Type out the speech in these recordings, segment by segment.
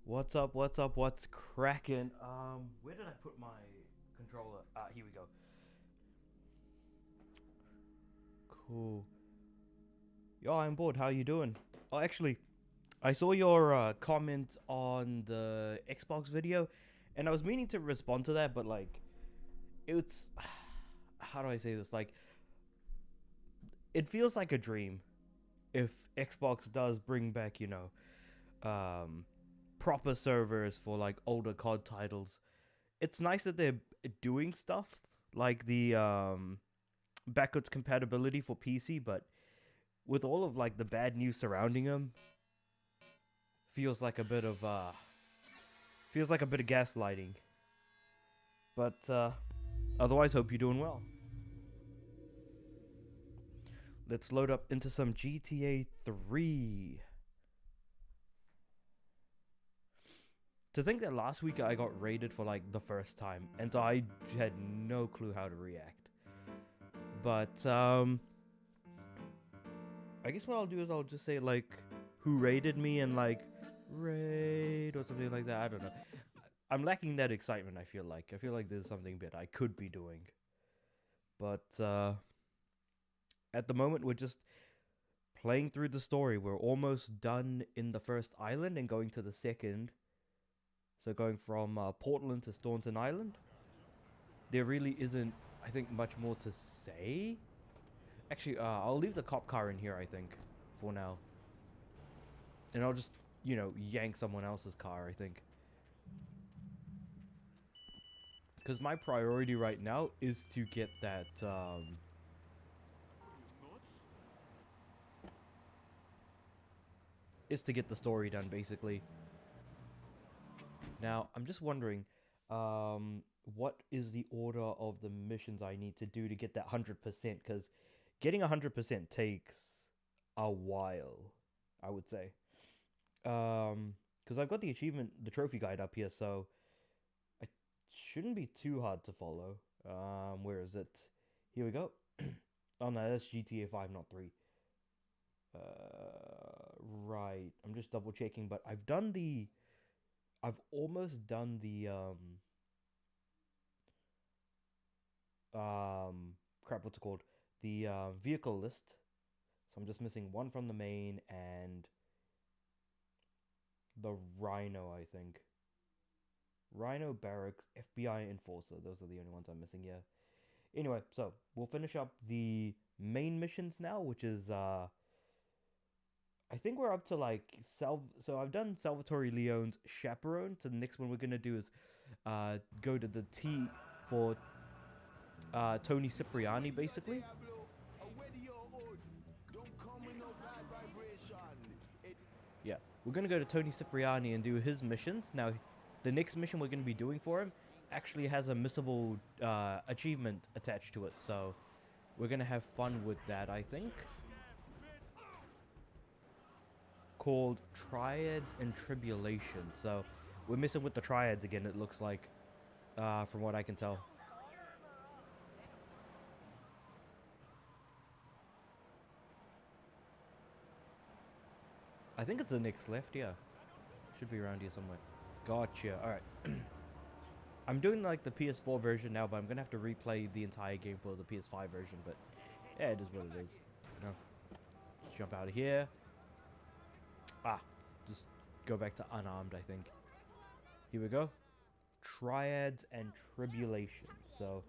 What's up? What's up? What's cracking? Where did I put my controller? Here we go. Cool. Yo, I'm bored. How you doing? Oh, actually, I saw your comment on the Xbox video, and I was meaning to respond to that, but like, it's how do I say this? Like, it feels like a dream if Xbox does bring back, um, proper servers for like older COD titles. It's nice that they're doing stuff like the backwards compatibility for PC, but with all of like the bad news surrounding them, feels like a bit of gaslighting. But otherwise, hope you're doing well. Let's load up into some GTA 3. To think that last week I got raided for like the first time, and so I had no clue how to react. But I guess what I'll do is I'll just say like who raided me and like raid or something like that. I don't know. I'm lacking that excitement. I feel like there's something bit I could be doing, but at the moment we're just playing through the story. We're almost done in the first island and going to the second. So going from Portland to Staunton Island. There really isn't, I think, much more to say. Actually, I'll leave the cop car in here, I think, for now. And I'll just, yank someone else's car, I think. Because my priority right now is to get that, is to get the story done, basically. Now, I'm just wondering, what is the order of the missions I need to do to get that 100%? Because getting 100% takes a while, I would say. Because I've got the achievement, the trophy guide up here, so it shouldn't be too hard to follow. Where is it? Here we go. Oh no, that's GTA 5, not 3. Right. I'm just double checking, but I've almost done the crap, what's it called? The vehicle list. So I'm just missing one from the main and the Rhino, I think. Rhino Barracks, FBI Enforcer. Those are the only ones I'm missing here. Anyway, so we'll finish up the main missions now, which is I think we're up to like so I've done Salvatore Leone's Chaperone. So the next one we're gonna do is go to the T for Tony Cipriani, basically. Yeah, we're gonna go to Tony Cipriani and do his missions. Now, the next mission we're gonna be doing for him actually has a missable achievement attached to it, so we're gonna have fun with that, I think. Called Triads and Tribulations. So we're missing with the Triads again. It looks like, from what I can tell. I think it's the next left. Yeah, should be around here somewhere. Gotcha. All right. I'm doing like the PS4 version now, but I'm gonna have to replay the entire game for the PS5 version. But yeah, it is what it is. You know, just jump out of here. Ah, just go back to unarmed, I think. Here we go. Triads and Tribulations. So,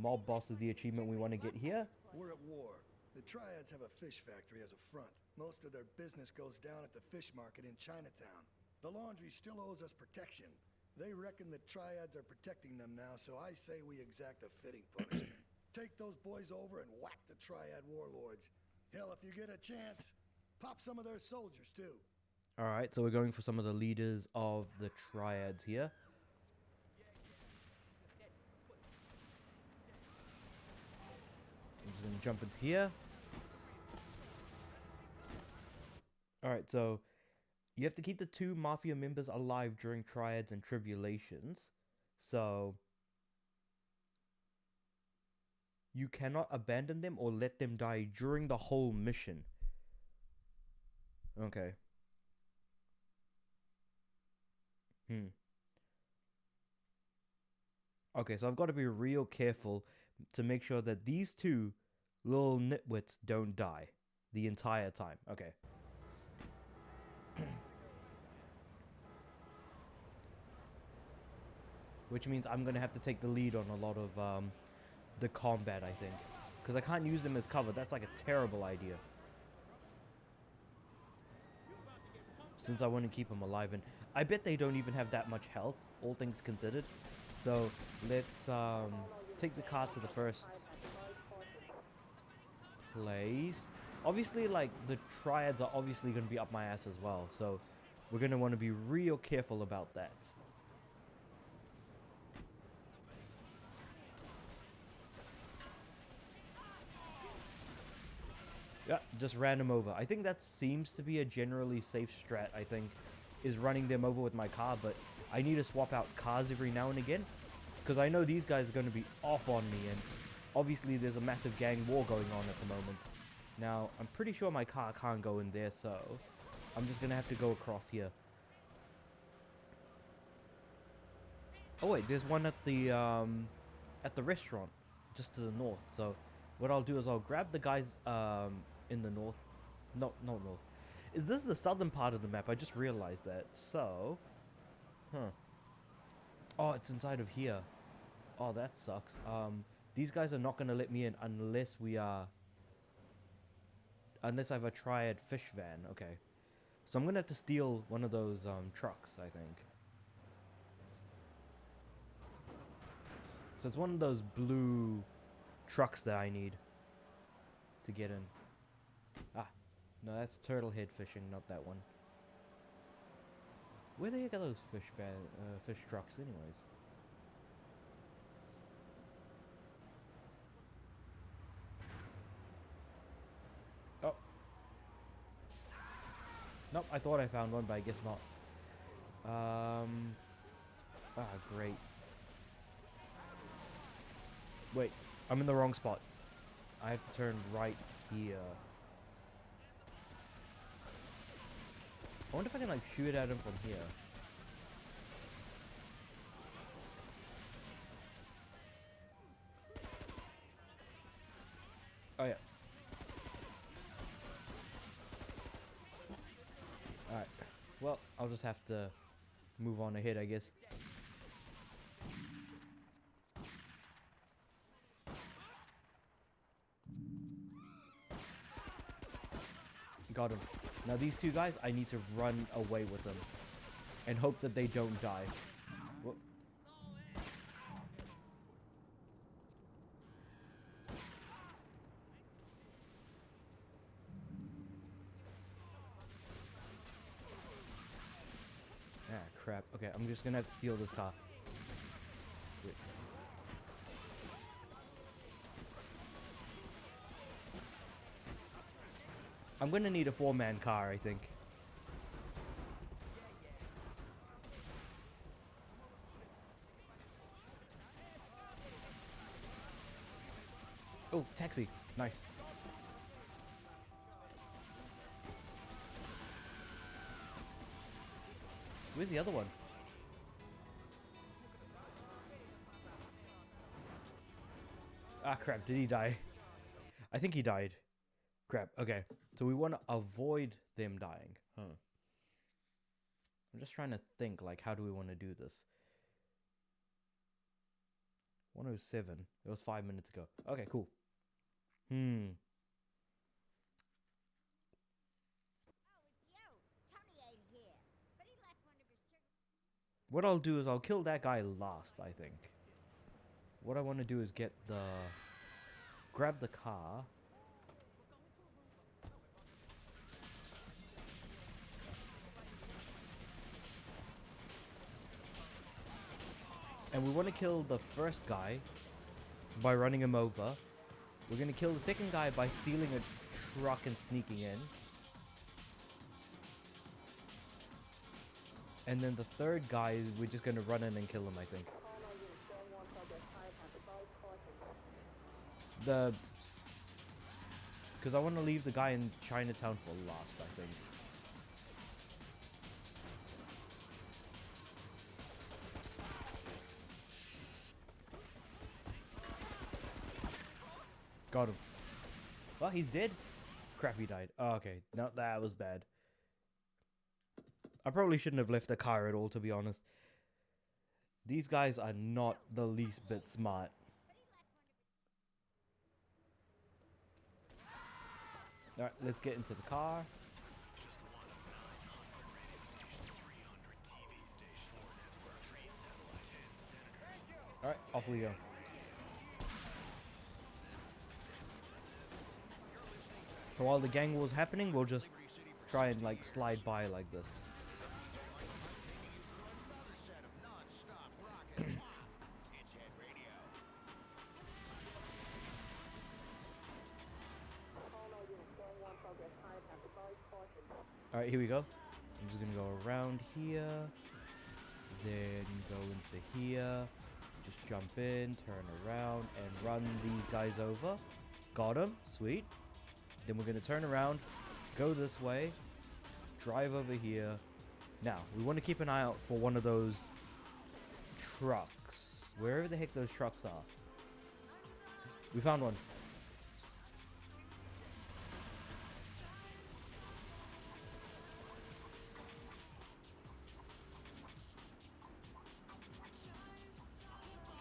Mob Boss is the achievement we want to get here. We're at war. The Triads have a fish factory as a front. Most of their business goes down at the fish market in Chinatown. The Laundry still owes us protection. They reckon the Triads are protecting them now, so I say we exact a fitting punishment. Take those boys over and whack the Triad warlords. Hell, if you get a chance, pop some of their soldiers, too. Alright, so we're going for some of the leaders of the Triads here. I'm just going to jump into here. Alright, so you have to keep the two Mafia members alive during Triads and Tribulations. So you cannot abandon them or let them die during the whole mission. Okay. Hmm. Okay, so I've got to be real careful to make sure that these two little nitwits don't die the entire time. Okay. Which means I'm going to have to take the lead on a lot of the combat, I think. Because I can't use them as cover. That's like a terrible idea. Since I want to keep them alive. And I bet they don't even have that much health, all things considered. So let's take the car to the first place. Obviously, like, the triads are obviously going to be up my ass as well. So we're going to want to be real careful about that. Yeah, just ran him over. I think that seems to be a generally safe strat, I think, is running them over with my car, but I need to swap out cars every now and again, because I know these guys are going to be off on me, and obviously there's a massive gang war going on at the moment. Now, I'm pretty sure my car can't go in there, so I'm just going to have to go across here. Oh wait, there's one at the restaurant, just to the north, so what I'll do is I'll grab the guys in the north. No, not north. Is this the southern part of the map? I just realized that. So, oh, it's inside of here. Oh, that sucks. These guys are not gonna let me in unless we are, unless I have a triad fish van. Okay, so I'm gonna have to steal one of those trucks, I think. So it's one of those blue trucks that I need to get in. Ah, no, that's turtle head fishing, not that one. Where the heck are those fish trucks, anyways? Oh, nope. I thought I found one, but I guess not. Ah, great. Wait, I'm in the wrong spot. I have to turn right here. I wonder if I can, like, shoot at him from here. Oh, yeah. Alright. Well, I'll just have to move on ahead, I guess. Got him. Now these two guys, I need to run away with them. And hope that they don't die. Whoop. Ah, crap. Okay, I'm just gonna have to steal this car. Wait. I'm gonna need a 4-man car, I think. Oh, taxi. Nice. Where's the other one? Ah, crap. Did he die? I think he died. Crap. Okay. So we want to avoid them dying. Huh. I'm just trying to think, like, how do we want to do this? 107. It was 5 minutes ago. Okay, cool. What I'll do is I'll kill that guy last, I think. What I want to do is get the... grab the car. And we want to kill the first guy by running him over. We're going to kill the second guy by stealing a truck and sneaking in. And then the third guy, we're just going to run in and kill him, I think. Because I want to leave the guy in Chinatown for last, I think. Got him. Well, he's dead. Crap, he died. Oh, okay. No, that was bad. I probably shouldn't have left the car at all, to be honest. These guys are not the least bit smart. Alright, let's get into the car. Alright, off we go. So while the gang war's happening, we'll just try and like slide by like this. Alright, here we go. I'm just gonna go around here, then go into here, just jump in, turn around, and run these guys over. Got him, sweet. Then we're gonna turn around, go this way, drive over here. Now, we want to keep an eye out for one of those trucks. Wherever the heck those trucks are. We found one.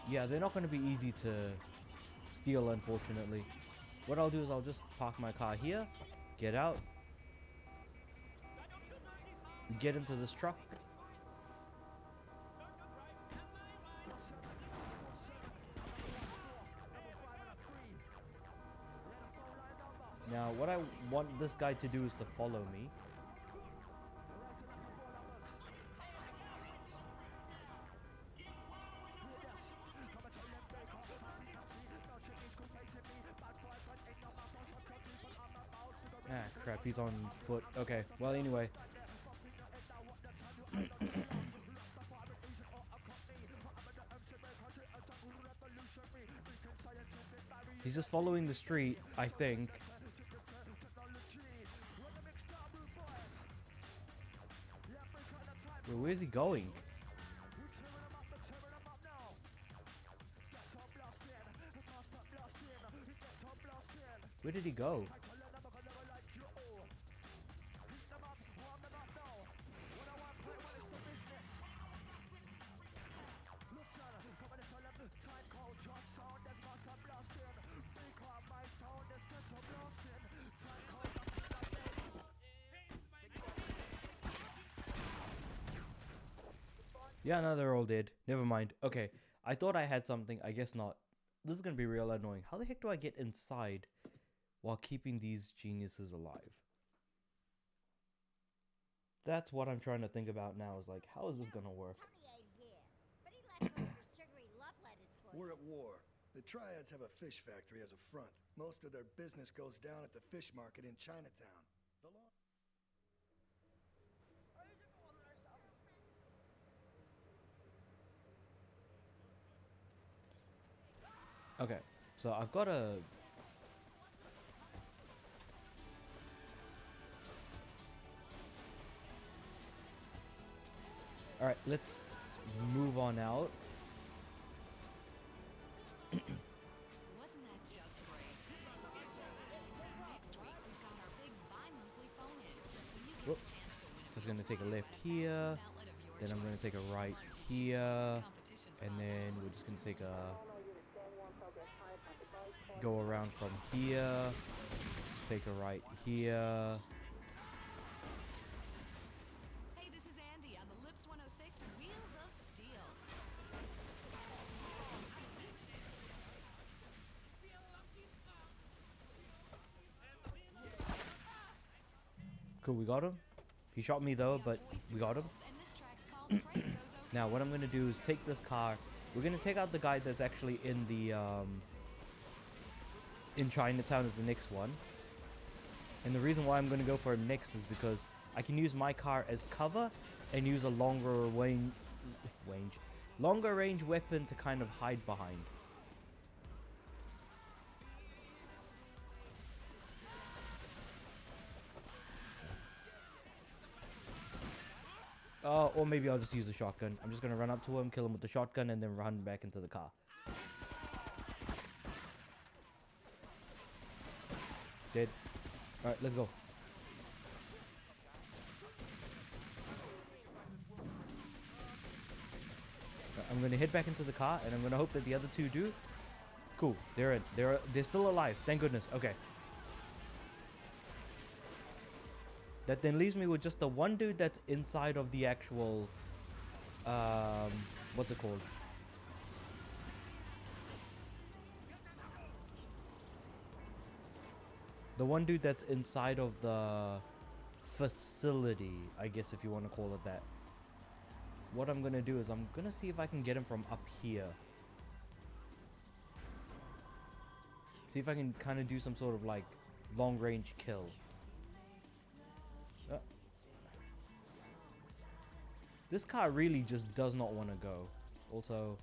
Yeah, they're not going to be easy to steal, unfortunately. What I'll do is I'll just park my car here, get out, get into this truck. Now, what I want this guy to do is to follow me. Ah, crap, he's on foot. Okay, well, anyway. He's just following the street, I think. Well, where's he going? Where did he go? Yeah, no, they're all dead. Never mind. Okay, I thought I had something. I guess not. This is gonna be real annoying. How the heck do I get inside while keeping these geniuses alive? That's what I'm trying to think about now. Is like, how is this gonna work? We're at war. The Triads have a fish factory as a front. Most of their business goes down at the fish market in Chinatown. The law... Okay, so I've got a... Alright, let's move on out. Wasn't that just great? Next week we've got our big bi-monthly phone-in. When you get Whoop. a chance to win a Just gonna take a $50 left prize here, from an outlet of your then I'm gonna choice. take a right Sellers and here, competition and then sponsors. we're just gonna take a... go around from here, take a right here. Hey, this is Andy on the Lips 106 Wheels of Steel. Cool, we got him. He shot me though, but we got him. And this track's called Pray It Goes Okay. Now what I'm gonna do is take this car. We're gonna take out the guy that's actually in the in Chinatown as the next one. And the reason why I'm gonna go for him next is because I can use my car as cover and use a longer range weapon to kind of hide behind. Or maybe I'll just use a shotgun. I'm just gonna run up to him, kill him with the shotgun, and then run back into the car. Dead. Alright, let's go. I'm gonna head back into the car, and I'm gonna hope that the other two do. Cool, they're in. They're still alive. Thank goodness. Okay. That then leaves me with just the one dude that's inside of the actual, what's it called? The one dude that's inside of the facility, I guess if you want to call it that. What I'm gonna do is I'm gonna see if I can get him from up here. See if I can kind of do some sort of like long range kill. This car really just does not want to go. Also,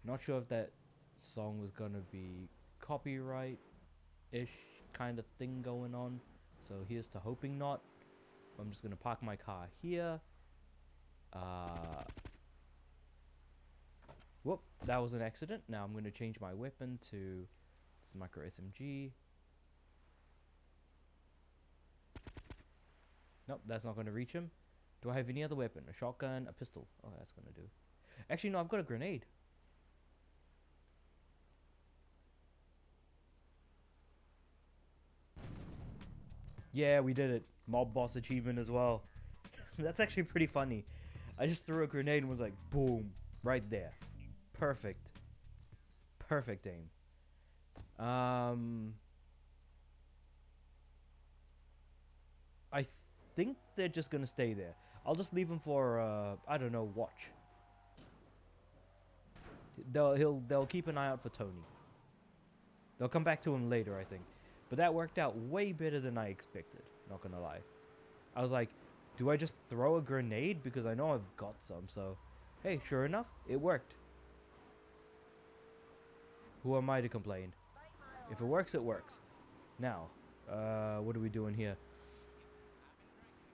not sure if that song was gonna be copyright-ish kind of thing going on. So here's to hoping not. I'm just gonna park my car here. Whoop, that was an accident. Now I'm gonna change my weapon to this micro SMG. Nope, that's not gonna reach him. Do I have any other weapon? A shotgun, a pistol. Oh, that's gonna do. Actually, no, I've got a grenade. Yeah, we did it. Mob boss achievement as well. That's actually pretty funny. I just threw a grenade and was like, boom, right there. Perfect. Perfect aim. I think they're just gonna stay there. I'll just leave them for I don't know, watch. They'll keep an eye out for Tony. They'll come back to him later, I think. But that worked out way better than I expected, not gonna lie. I was like, do I just throw a grenade? Because I know I've got some, so hey, sure enough, it worked. Who am I to complain? If it works, it works. Now, what are we doing here?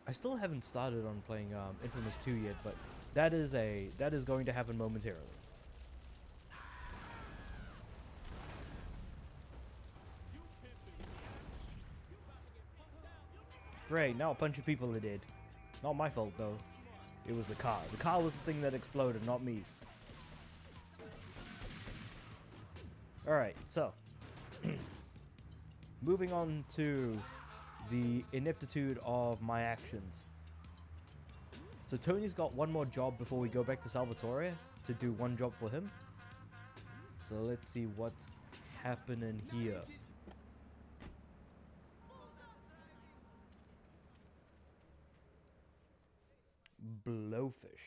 I still haven't started on playing Infamous 2 yet, but that is going to happen momentarily. Great, now a bunch of people are dead. Not my fault though. It was the car. The car was the thing that exploded, not me. Alright, so moving on to the ineptitude of my actions. So Tony's got one more job before we go back to Salvatore to do one job for him. So let's see what's happening here. Blowfish.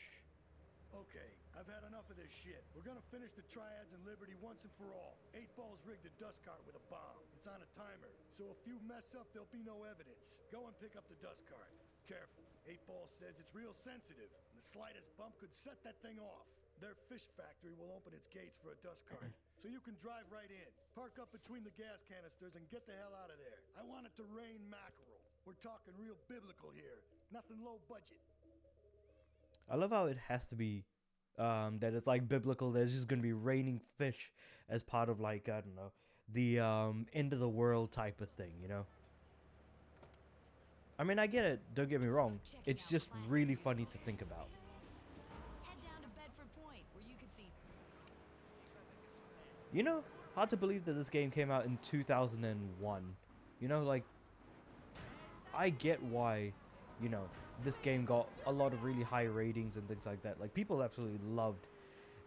Okay, I've had enough of this shit. We're gonna finish the Triads and Liberty once and for all. 8 Ball's rigged a dust cart with a bomb. It's on a timer, so if you mess up, there'll be no evidence. Go and pick up the dust cart. Careful. 8 Ball says it's real sensitive, and the slightest bump could set that thing off. Their fish factory will open its gates for a dust cart, so you can drive right in. Park up between the gas canisters and get the hell out of there. I want it to rain mackerel. We're talking real biblical here. Nothing low budget. I love how it has to be that it's like biblical. There's just gonna be raining fish as part of like, I don't know, the end of the world type of thing, you know. I mean, I get it, don't get me wrong, it's just really funny to think about. Head down to Bedford Point, where you can see. You know, hard to believe that this game came out in 2001. You know, like, I get why, you know, this game got a lot of really high ratings and things like that. Like, people absolutely loved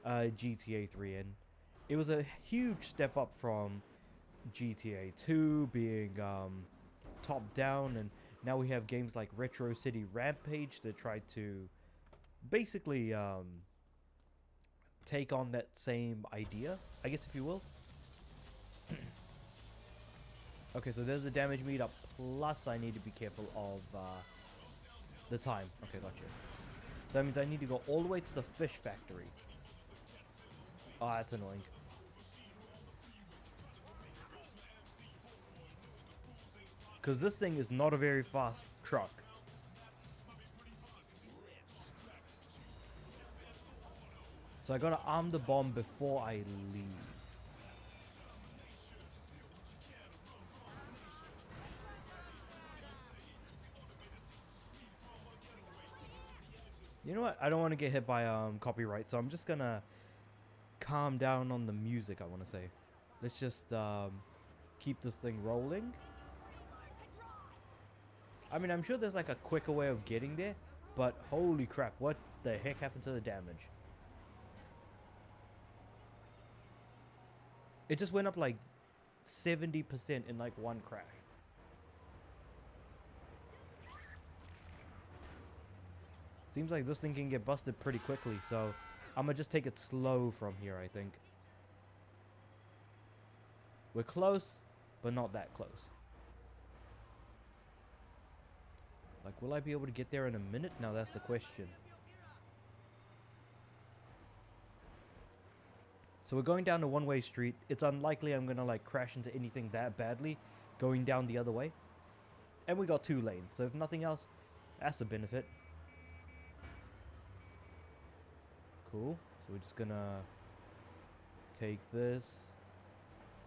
GTA 3, and it was a huge step up from GTA 2 being top down, and now we have games like Retro City Rampage that try to basically take on that same idea, I guess, if you will. Okay, so there's the damage meter, plus I need to be careful of the time. Okay, gotcha. So that means I need to go all the way to the fish factory. Oh, that's annoying. Because this thing is not a very fast truck. So I gotta arm the bomb before I leave. You know what? I don't want to get hit by copyright, so I'm just gonna calm down on the music. I want to say, let's just keep this thing rolling. I mean, I'm sure there's like a quicker way of getting there, but holy crap, what the heck happened to the damage? It just went up like 70% in like one crash. Seems like this thing can get busted pretty quickly, so I'm gonna just take it slow from here, I think. We're close, but not that close. Like, will I be able to get there in a minute? Now that's the question. So we're going down a one-way street. It's unlikely I'm gonna like crash into anything that badly going down the other way. And we got 2 lanes, so if nothing else, that's a benefit. Cool. So we're just gonna take this,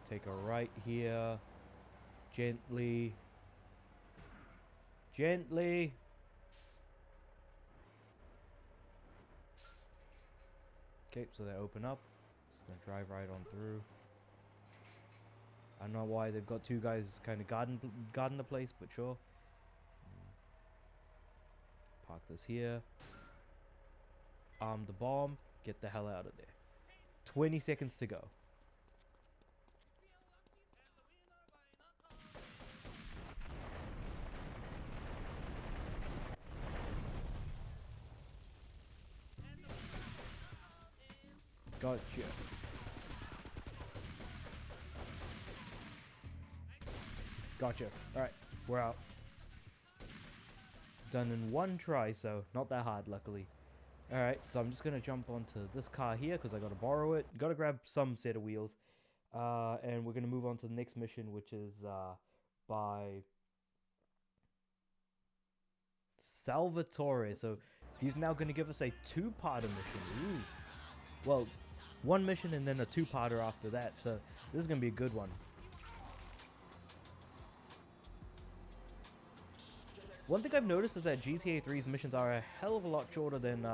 take a right here, gently, gently. Okay, so they open up. Just gonna drive right on through. I don't know why they've got 2 guys kind of guarding the place, but sure. Park this here. Arm the bomb. Get the hell out of there. 20 seconds to go. Gotcha. Gotcha. Alright, we're out. Done in 1 try, so not that hard, luckily. Alright, so I'm just going to jump onto this car here because I got to borrow it. Got to grab some set of wheels. And we're going to move on to the next mission, which is by Salvatore. So he's now going to give us a 2-parter mission. Ooh. Well, 1 mission and then a 2-parter after that. So this is going to be a good one. One thing I've noticed is that GTA 3's missions are a hell of a lot shorter than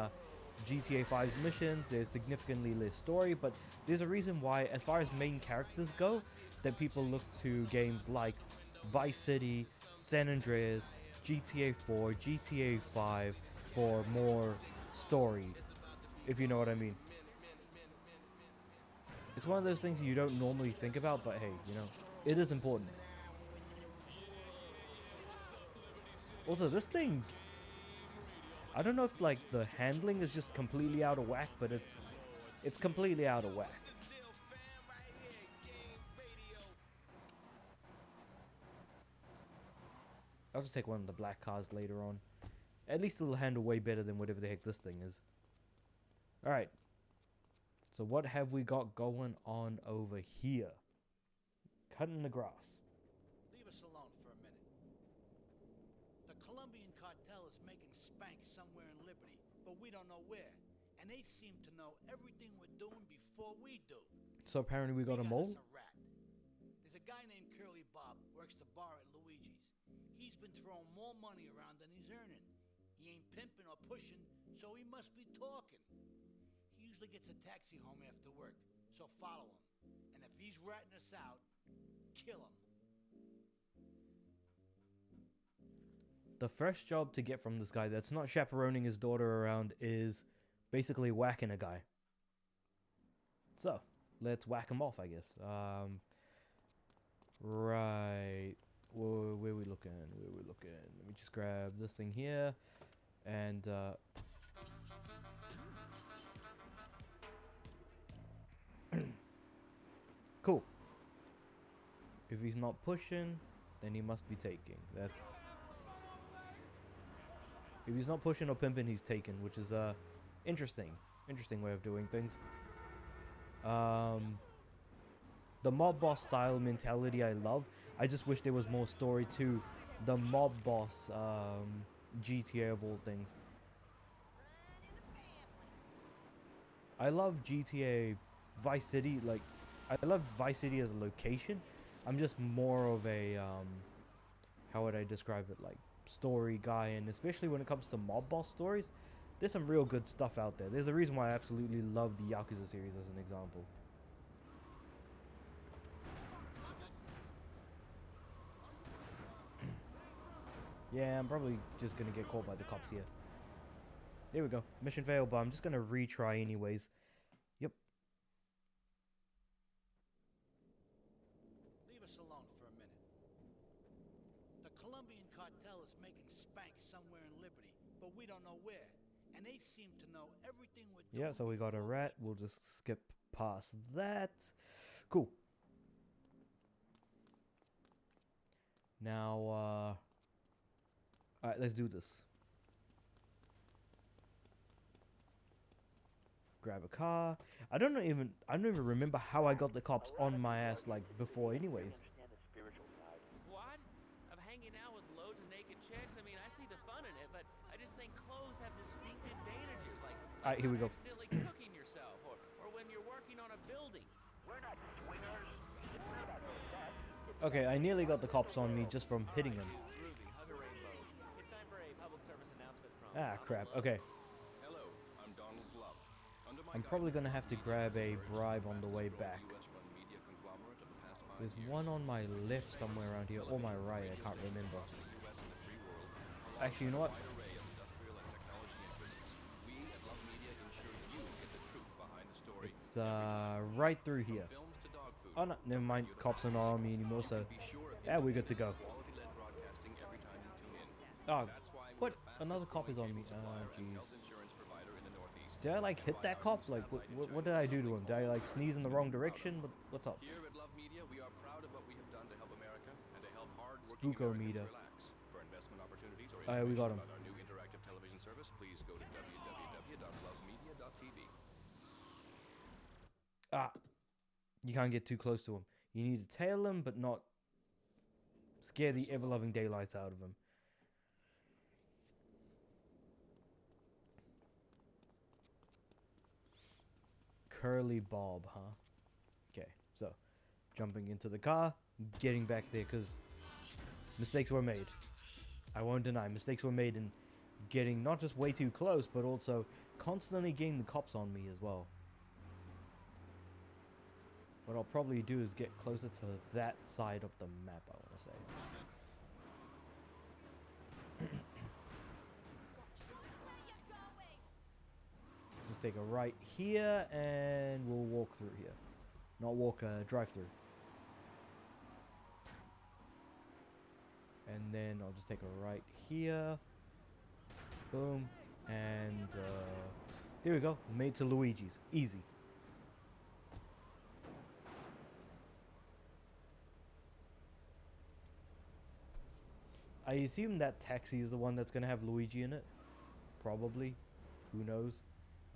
GTA 5's missions. There's significantly less story, but there's a reason why, as far as main characters go, that people look to games like Vice City, San Andreas, GTA 4, GTA 5 for more story, if you know what I mean. It's one of those things you don't normally think about, but hey, you know, it is important. Also, this thing's... I don't know if, like, the handling is just completely out of whack, but it's completely out of whack. I'll just take one of the black cars later on. At least it'll handle way better than whatever the heck this thing is. Alright. So what have we got going on over here? Cutting the grass. Leave us alone for a minute. The Colombian cartel is making spank somewhere in Liberty, but we don't know where. And they seem to know everything we're doing before we do. So apparently we got a mole? Us a rat. There's a guy named Curly Bob, works the bar at Luigi's. He's been throwing more money around than he's earning. He ain't pimping or pushing, so he must be talking. He usually gets a taxi home after work, so follow him. And if he's ratting us out, kill him. The first job to get from this guy that's not chaperoning his daughter around is basically whacking a guy. So, let's whack him off, I guess. Right. Where are we looking? Where are we looking? Let me just grab this thing here. And, cool. If he's not pushing, then he must be taking. That's... If he's not pushing or pimping, he's taking, which is interesting way of doing things. The mob boss style mentality I love. I just wish there was more story to the mob boss GTA of all things. I love GTA Vice City, like I love Vice City as a location. I'm just more of a how would I describe it, like story guy, and especially when it comes to mob boss stories, There's some real good stuff out there. There's a reason why I absolutely love the Yakuza series as an example. Yeah, I'm probably just gonna get caught by the cops here. There we go. Mission failed, but I'm just gonna retry anyways. Yep. Leave us alone for a minute. The Colombian cartel is making spank somewhere in Liberty, but we don't know where. And they seem to know everything we're doing. Yeah, so we got a rat. We'll just skip past that. Cool. Now, alright, let's do this. Grab a car. I don't even remember how I got the cops on my ass like before anyways. What? Of hanging out with loads of naked chicks? I mean, I see the fun in it, but I just think clothes have distinct advantages, like Alright, here we go. accidentally cooking yourself, or when you're working on a building. We're not swingers. Okay, I nearly got the cops on me just from hitting them. Groovy, hug a rainbow. It's time for a public service announcement from Ah, crap. Okay. Hello, I'm Donald Love. Under my I'm probably gonna guidance, have to Media grab a Consideration, bribe on the way fastest back. growing US-run media conglomerate of the past 5 There's years. one on my left somewhere around here, or my right, I can't remember. Across the US and the free world, Actually, you know what? a wide array of industrial and technology interests. We at Love Media ensure you get the truth behind the story. It's right through here. Films to dog food. Oh no, never mind. Cops are not on me anymore, so Be sure of yeah, we're good to go. quality-led broadcasting every time you tune in. Oh, That's why what? we're the fastest Another cop is on me. growing cable supplier and Jeez. health insurance provider in the Northeast. Did I like hit that cop? Like, what did I do to him? Did I like sneeze in the wrong direction? What's up? Here at Love Media, we are proud of what we have done to help America and to help hard-working Spookometer. Americans relax. For investment opportunities or Alright, we got information him. about our new interactive television service, please go to www.lovemedia.tv. Ah, you can't get too close to him. You need to tail him, but not scare the ever-loving daylights out of him. Curly Bob, huh? Okay, so jumping into the car, getting back there, because mistakes were made. I won't deny, mistakes were made in getting not just way too close, but also constantly getting the cops on me as well. What I'll probably do is get closer to that side of the map, I want to say. Just take a right here, and we'll walk through here. Not walk, drive through. And then I'll just take a right here. Boom. And there we go. Made to Luigi's. Easy. I assume that taxi is the one that's going to have Luigi in it. Probably. Who knows?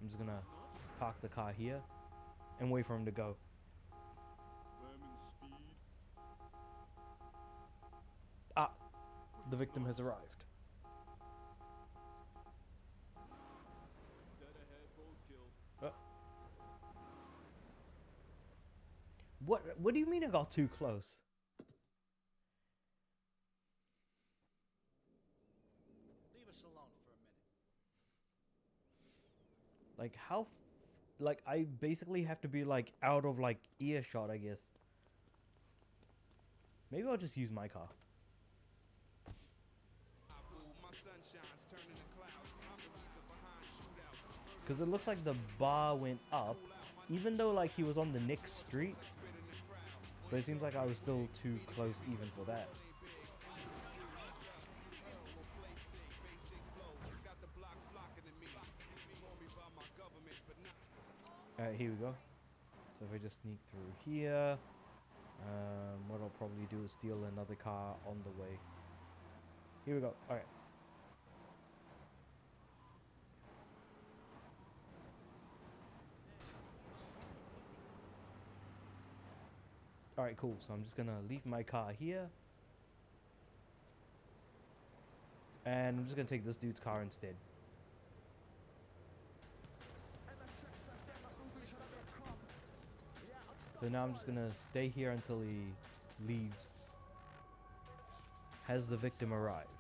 I'm just going to park the car here and wait for him to go. Ah, the victim has arrived. What do you mean I got too close? Leave us alone for a minute. Like how like I basically have to be like out of like earshot, I guess. Maybe I'll just use my car. Because it looks like the bar went up, even though like he was on the next street. But it seems like I was still too close even for that. Alright, here we go. So if I just sneak through here, what I'll probably do is steal another car on the way. Here we go. Alright. Alright, cool. So I'm just gonna leave my car here. And I'm just gonna take this dude's car instead. So now I'm just gonna stay here until he leaves. Has the victim arrived?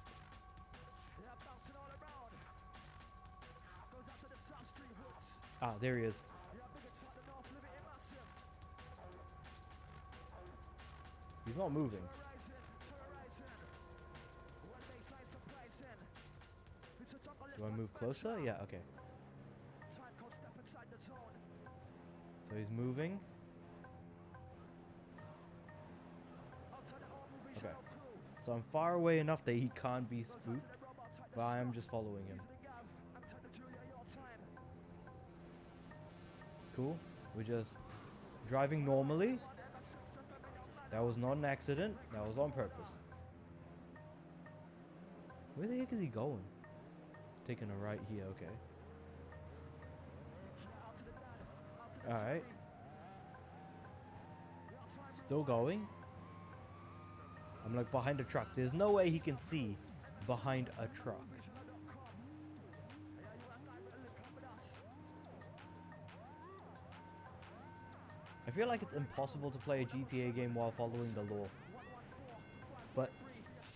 Ah, there he is. He's not moving. Do I move closer? Yeah, okay. So he's moving. Okay. So I'm far away enough that he can't be spooked, but I am just following him. Cool. We're just driving normally. That was not an accident. That was on purpose. Where the heck is he going? Taking a right here, okay. Alright. Still going. I'm like behind a truck. There's no way he can see behind a truck. I feel like it's impossible to play a GTA game while following the law. But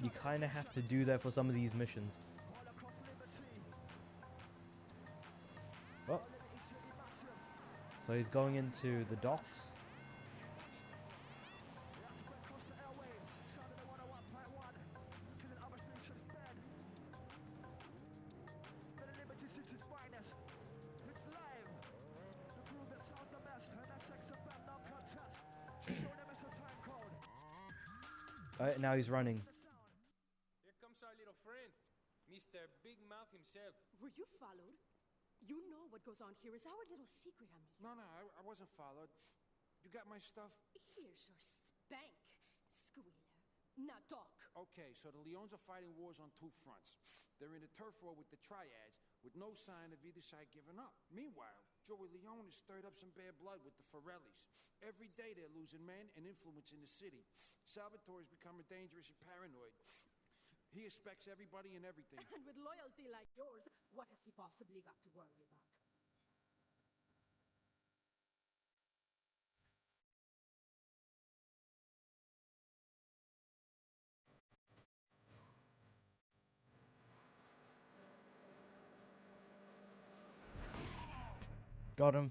you kind of have to do that for some of these missions. Oh. So he's going into the docks. Alright, now he's running. Here comes our little friend, Mr. Big Mouth himself. Were you followed? You know what goes on here is our little secret, amigo. No, I wasn't followed. You got my stuff? Here's your spank, squealer. Now talk. Okay, so the Leons are fighting wars on two fronts. They're in a turf war with the Triads, with no sign of either side giving up. Meanwhile, Joey Leone has stirred up some bad blood with the Forellis. Every day they're losing men and influence in the city. Salvatore's becoming dangerous and paranoid. He expects everybody and everything. And with loyalty like yours, what has he possibly got to worry about? Got him.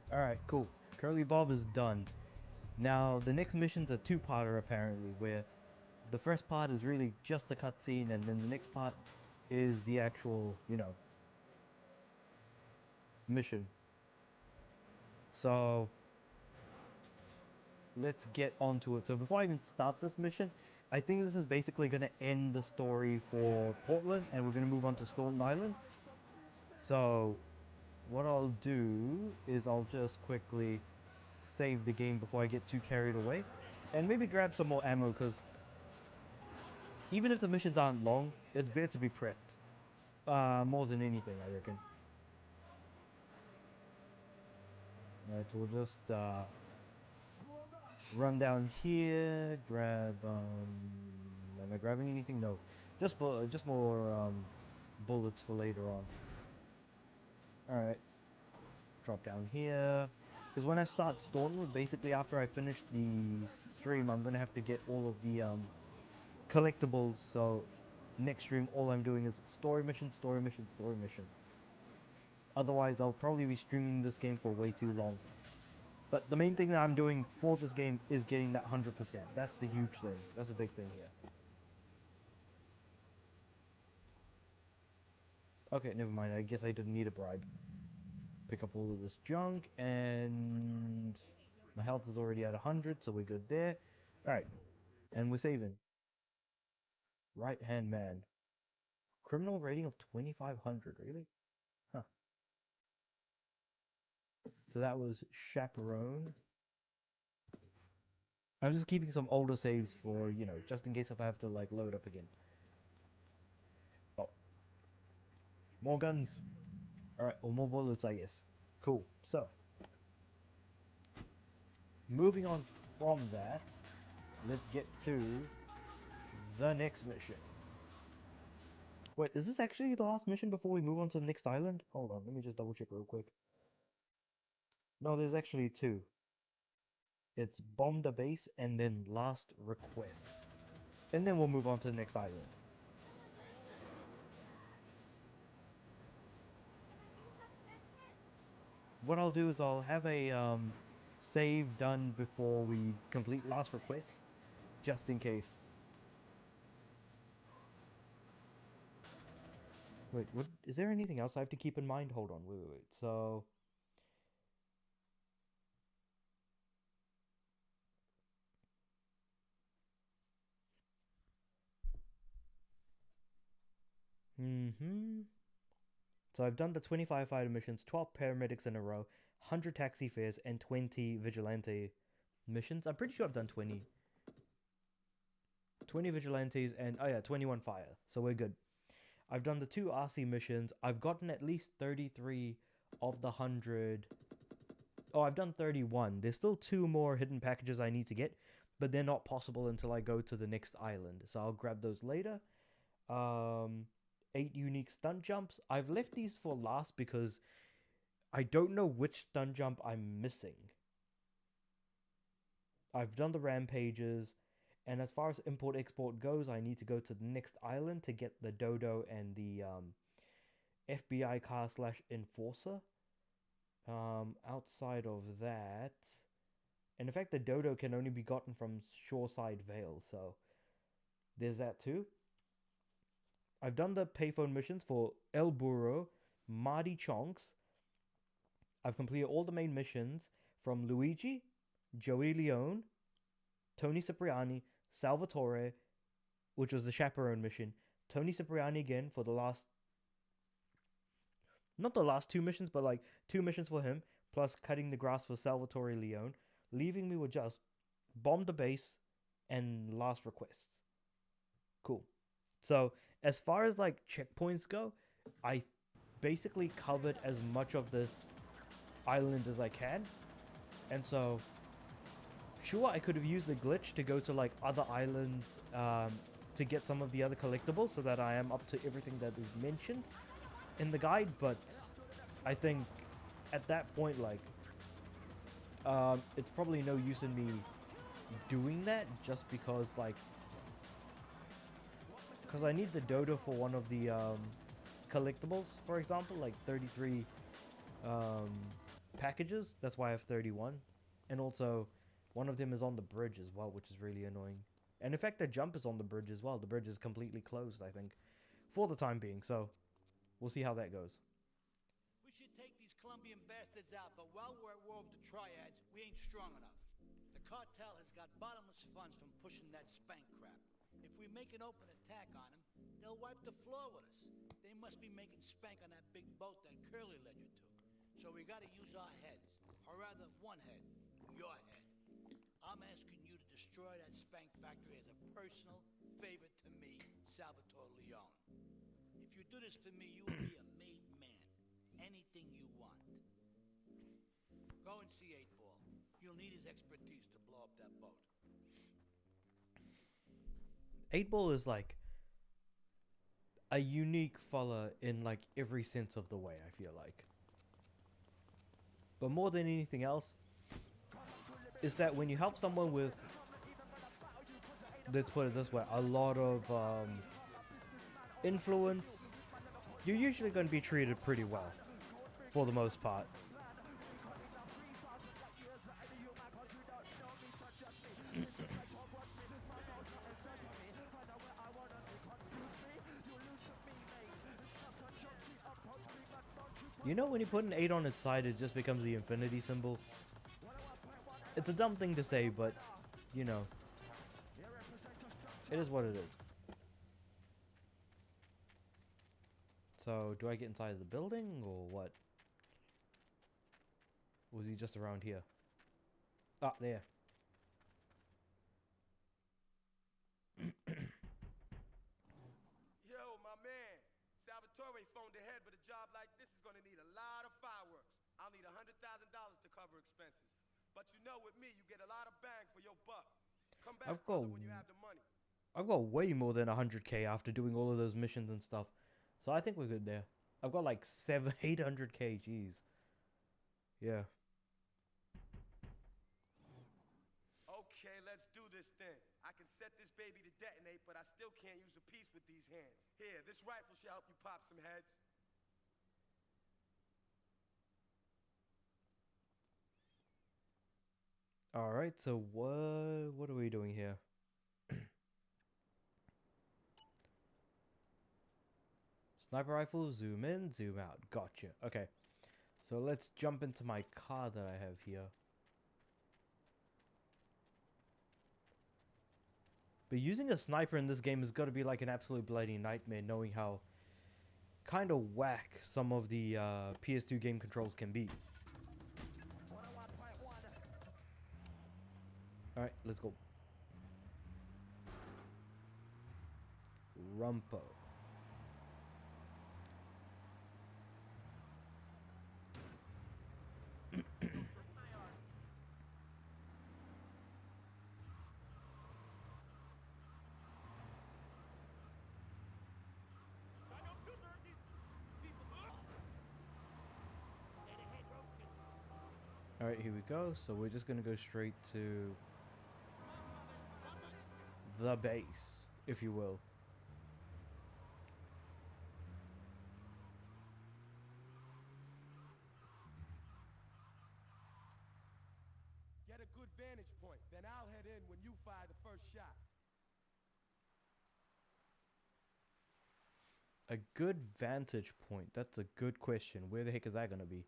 Alright, cool. Curly Bob is done. Now, the next mission's a two-parter apparently, where the first part is really just the cutscene, and then the next part is the actual, you know, mission. So, let's get onto it. So before I even start this mission, I think this is basically going to end the story for Portland, and we're going to move on to Stone Island. So, what I'll do is I'll just quickly save the game before I get too carried away, and maybe grab some more ammo, because even if the missions aren't long, it's better to be prepped. More than anything, I reckon. Alright, so we'll just run down here, grab, am I grabbing anything? No. Just more bullets for later on. Alright. Drop down here. Because when I start Stormwood, basically after I finish the stream, I'm gonna have to get all of the collectibles. So next stream, all I'm doing is story mission, story mission, story mission. Otherwise, I'll probably be streaming this game for way too long. But the main thing that I'm doing for this game is getting that 100%. That's the huge thing. That's the big thing here. Okay, never mind. I guess I didn't need a bribe. Pick up all of this junk, and my health is already at 100, so we're good there. Alright, and we're saving. Right hand man. Criminal rating of 2500, really? Huh. So that was Chaperone. I'm just keeping some older saves for, you know, just in case if I have to, like, load up again. Oh. More guns. Alright, or more bullets, I guess. Cool. So, moving on from that, let's get to the next mission. Wait, is this actually the last mission before we move on to the next island? Hold on, let me just double check real quick. No, there's actually two. It's bomb the base and then last request. And then we'll move on to the next island. what I'll do is I'll have a save done before we complete last request, just in case. Wait, what? Is there anything else I have to keep in mind? Hold on, wait. So, So I've done the 25 fighter missions, 12 paramedics in a row, 100 taxi fares, and 20 vigilante missions. I'm pretty sure I've done 20. 20 vigilantes and, oh yeah, 21 fire. So we're good. I've done the 2 RC missions. I've gotten at least 33 of the 100. Oh, I've done 31. There's still 2 more hidden packages I need to get, but they're not possible until I go to the next island. So I'll grab those later. 8 unique stunt jumps. I've left these for last because I don't know which stunt jump I'm missing. I've done the rampages, and as far as import-export goes, I need to go to the next island to get the Dodo and the FBI car / enforcer. Outside of that, and in fact, the Dodo can only be gotten from Shoreside Vale, so there's that too. I've done the payphone missions for El Burro, Marty Chonks. I've completed all the main missions from Luigi, Joey Leone, Tony Cipriani, Salvatore, which was the chaperone mission, Tony Cipriani again for the last, not the last 2 missions, but like 2 missions for him, plus cutting the grass for Salvatore Leone, leaving me with just Bomb the Base and Last Requests. Cool. So, as far as like checkpoints go, I basically covered as much of this island as I can. And so, sure, I could have used the glitch to go to like other islands to get some of the other collectibles so that I am up to everything that is mentioned in the guide, but I think at that point, like, it's probably no use in me doing that just because, like, because I need the Dodo for one of the collectibles, for example, like 33 packages. That's why I have 31. And also, one of them is on the bridge as well, which is really annoying. And in fact, the jump is on the bridge as well. The bridge is completely closed, I think, for the time being. So, we'll see how that goes. We should take these Colombian bastards out, but while we're at war with the Triads, we ain't strong enough. The cartel has got bottomless funds from pushing that spank crap. If we make an open attack on them, they'll wipe the floor with us. They must be making spank on that big boat that Curly led you to. So we gotta use our heads, or rather one head, your head. I'm asking you to destroy that spank factory as a personal favor to me, Salvatore Leone. If you do this for me, you will be a made man. Anything you want. Go and see 8-Ball. You'll need his expertise to blow up that boat. 8-Ball is like a unique fella in like every sense of the way, I feel like. But more than anything else, is that when you help someone with, let's put it this way, a lot of influence, you're usually going to be treated pretty well, for the most part. You know, when you put an 8 on its side, it just becomes the infinity symbol. It's a dumb thing to say, but, you know, it is what it is. So, do I get inside of the building, or what? Or was he just around here? Ah, there. Yo, my man. Salvatore phoned ahead, but a job like this is gonna need a lot of fireworks. I'll need $100,000 to cover expenses. But you know, with me, you get a lot of bang for your buck. Come back when you have the money. I've got way more than 100k after doing all of those missions and stuff. So I think we're good there. I've got like 800k, jeez. Yeah. Okay, let's do this then. I can set this baby to detonate, but I still can't use a piece with these hands. Here, this rifle should help you pop some heads. All right, so what are we doing here? Sniper rifle, zoom in, zoom out. Gotcha. Okay. So let's jump into my car that I have here. But using a sniper in this game has got to be like an absolute bloody nightmare, knowing how kind of whack some of the PS2 game controls can be. Alright, let's go. Rumpo. Alright, here we go. So we're just gonna go straight to the base, if you will. Get a good vantage point, then I'll head in when you fire the first shot. A good vantage point. That's a good question. Where the heck is that gonna be?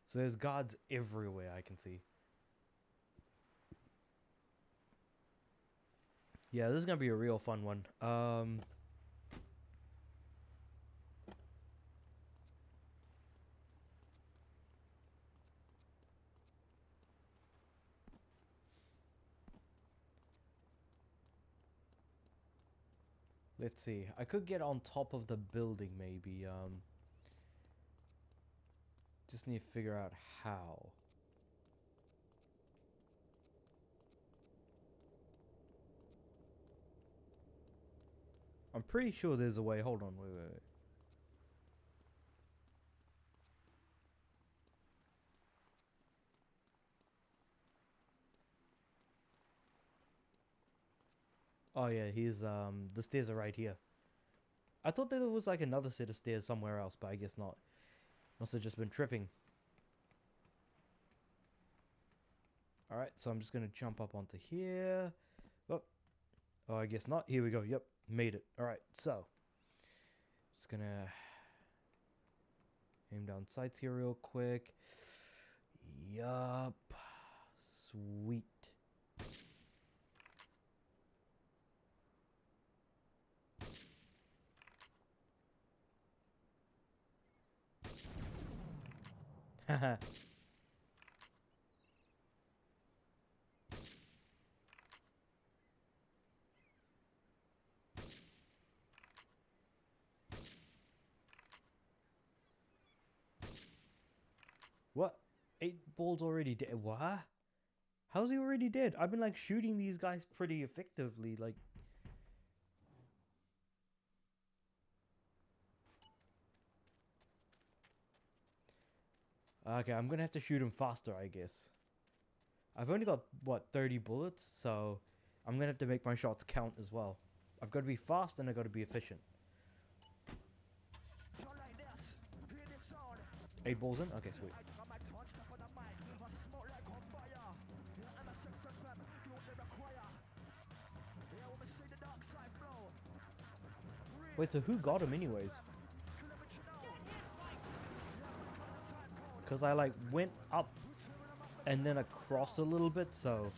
So there's guards everywhere, I can see. Yeah, this is gonna be a real fun one. Let's see. I could get on top of the building, maybe. Just need to figure out how. I'm pretty sure there's a way. Hold on, wait. Oh yeah, he's the stairs are right here. I thought that there was like another set of stairs somewhere else, but I guess not. Must have just been tripping. Alright, so I'm just gonna jump up onto here. Oh, I guess not. Here we go. Yep, made it. Alright, so just gonna aim down sights here real quick. Yup. Sweet. Haha. What? 8 balls already dead? What? How's he already dead? I've been like shooting these guys pretty effectively, like. Okay, I'm gonna have to shoot him faster, I guess. I've only got, what, 30 bullets? So I'm gonna have to make my shots count as well. I've got to be fast and I've got to be efficient. 8 balls in? Okay, sweet. Wait, so who got him anyways? Because I like went up and then across a little bit, so...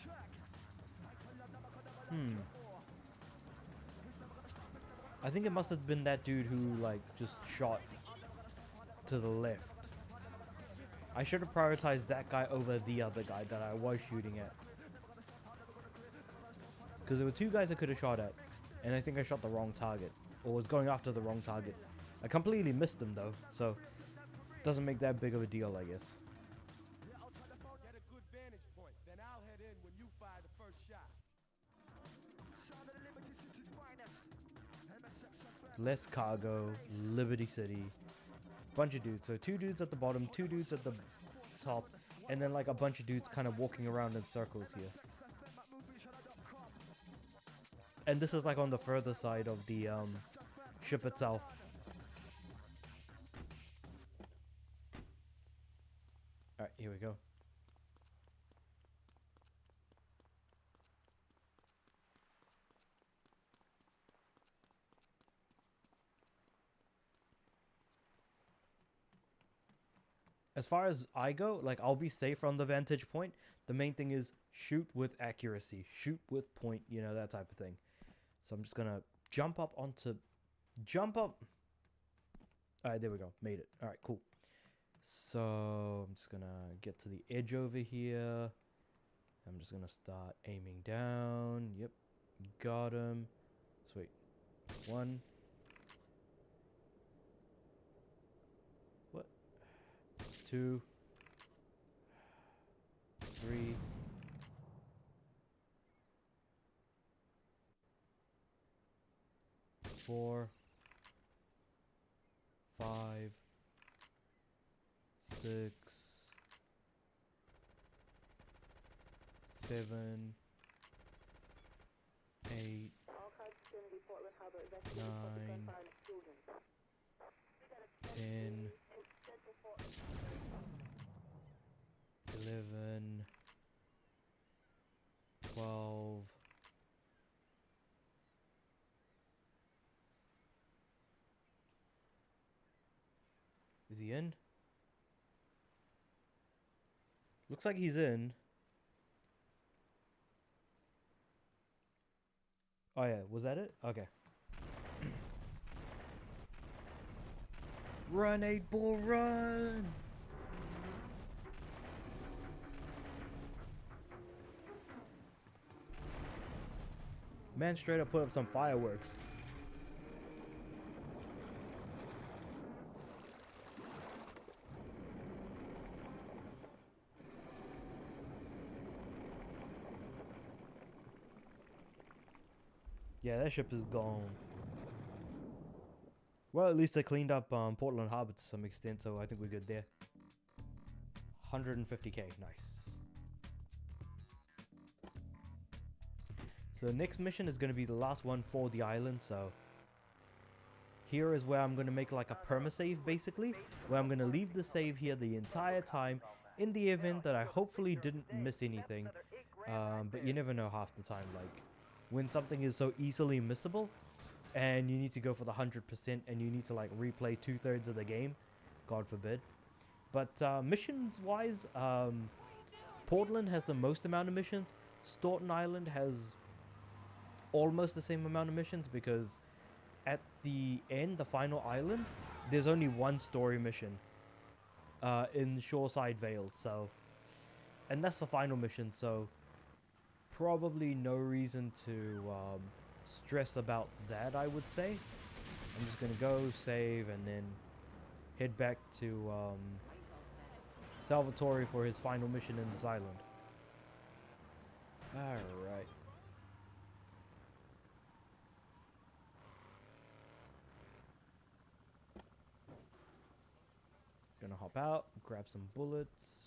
I think it must have been that dude who like just shot to the left. I should have prioritized that guy over the other guy that I was shooting at. Because there were 2 guys I could have shot at, and I think I shot the wrong target, or was going after the wrong target. I completely missed him though, so doesn't make that big of a deal, I guess. Get a good vantage point, then I'll head in when you fire the first shot. Less cargo, Liberty City, bunch of dudes. So 2 dudes at the bottom, 2 dudes at the top, and then like a bunch of dudes kind of walking around in circles here. And this is like on the further side of the ship itself. Alright, here as far as I go, like I'll be safe from the vantage point. The main thing is shoot with accuracy, shoot with point, you know, that type of thing. So I'm just gonna jump up. All right, there we go. Made it. All right, cool. So I'm just gonna get to the edge over here. I'm just gonna start aiming down. Yep, got him. Sweet. 1. What? 2. 3. 4. 5. 6. 7. 8. 9. 10. 11. 12. Is he in? Looks like he's in. Oh yeah, was that it? Okay. Run, 8-ball, run! Man straight up put up some fireworks. Yeah, that ship is gone. Well, at least I cleaned up Portland Harbor to some extent, so I think we're good there. 150k, nice. So the next mission is going to be the last one for the island, so here is where I'm going to make like a perma-save basically, where I'm going to leave the save here the entire time in the event that I hopefully didn't miss anything, but you never know half the time, like when something is so easily missable and you need to go for the 100% and you need to like replay 2/3 of the game, God forbid. But missions wise, Portland has the most amount of missions. Staunton Island has almost the same amount of missions, because at the end, the final island, there's only one story mission in Shoreside Vale, so, and that's the final mission, so probably no reason to stress about that, I would say. I'm just gonna go save and then head back to Salvatore for his final mission in this island. Alright. Gonna hop out, grab some bullets.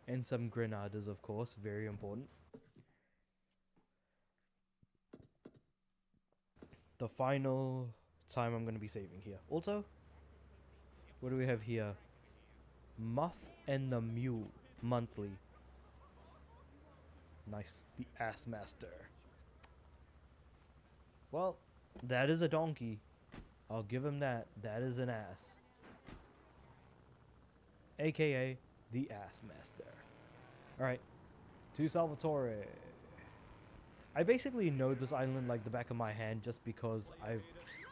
And some granadas, of course, very important. The final time I'm going to be saving here. Also, what do we have here? Muff and the Mule monthly. Nice. The Ass Master. Well, that is a donkey. I'll give him that. That is an ass. AKA the Ass Master. Alright. To Salvatore. I basically know this island like the back of my hand just because I've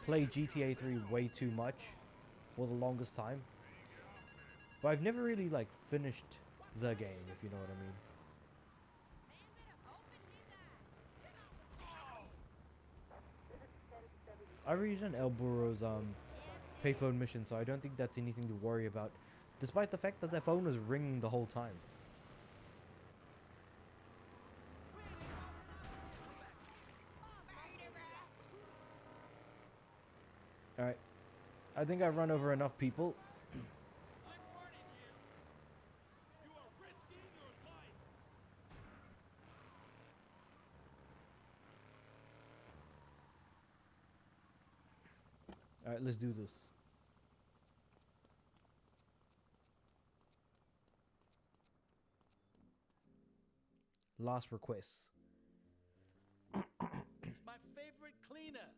played GTA 3 way too much for the longest time. But I've never really like finished the game, if you know what I mean. I already done El Burro's payphone mission, so I don't think that's anything to worry about, despite the fact that their phone was ringing the whole time. Alright, I think I've run over enough people. Alright, let's do this. Last requests. He's my favorite cleaner.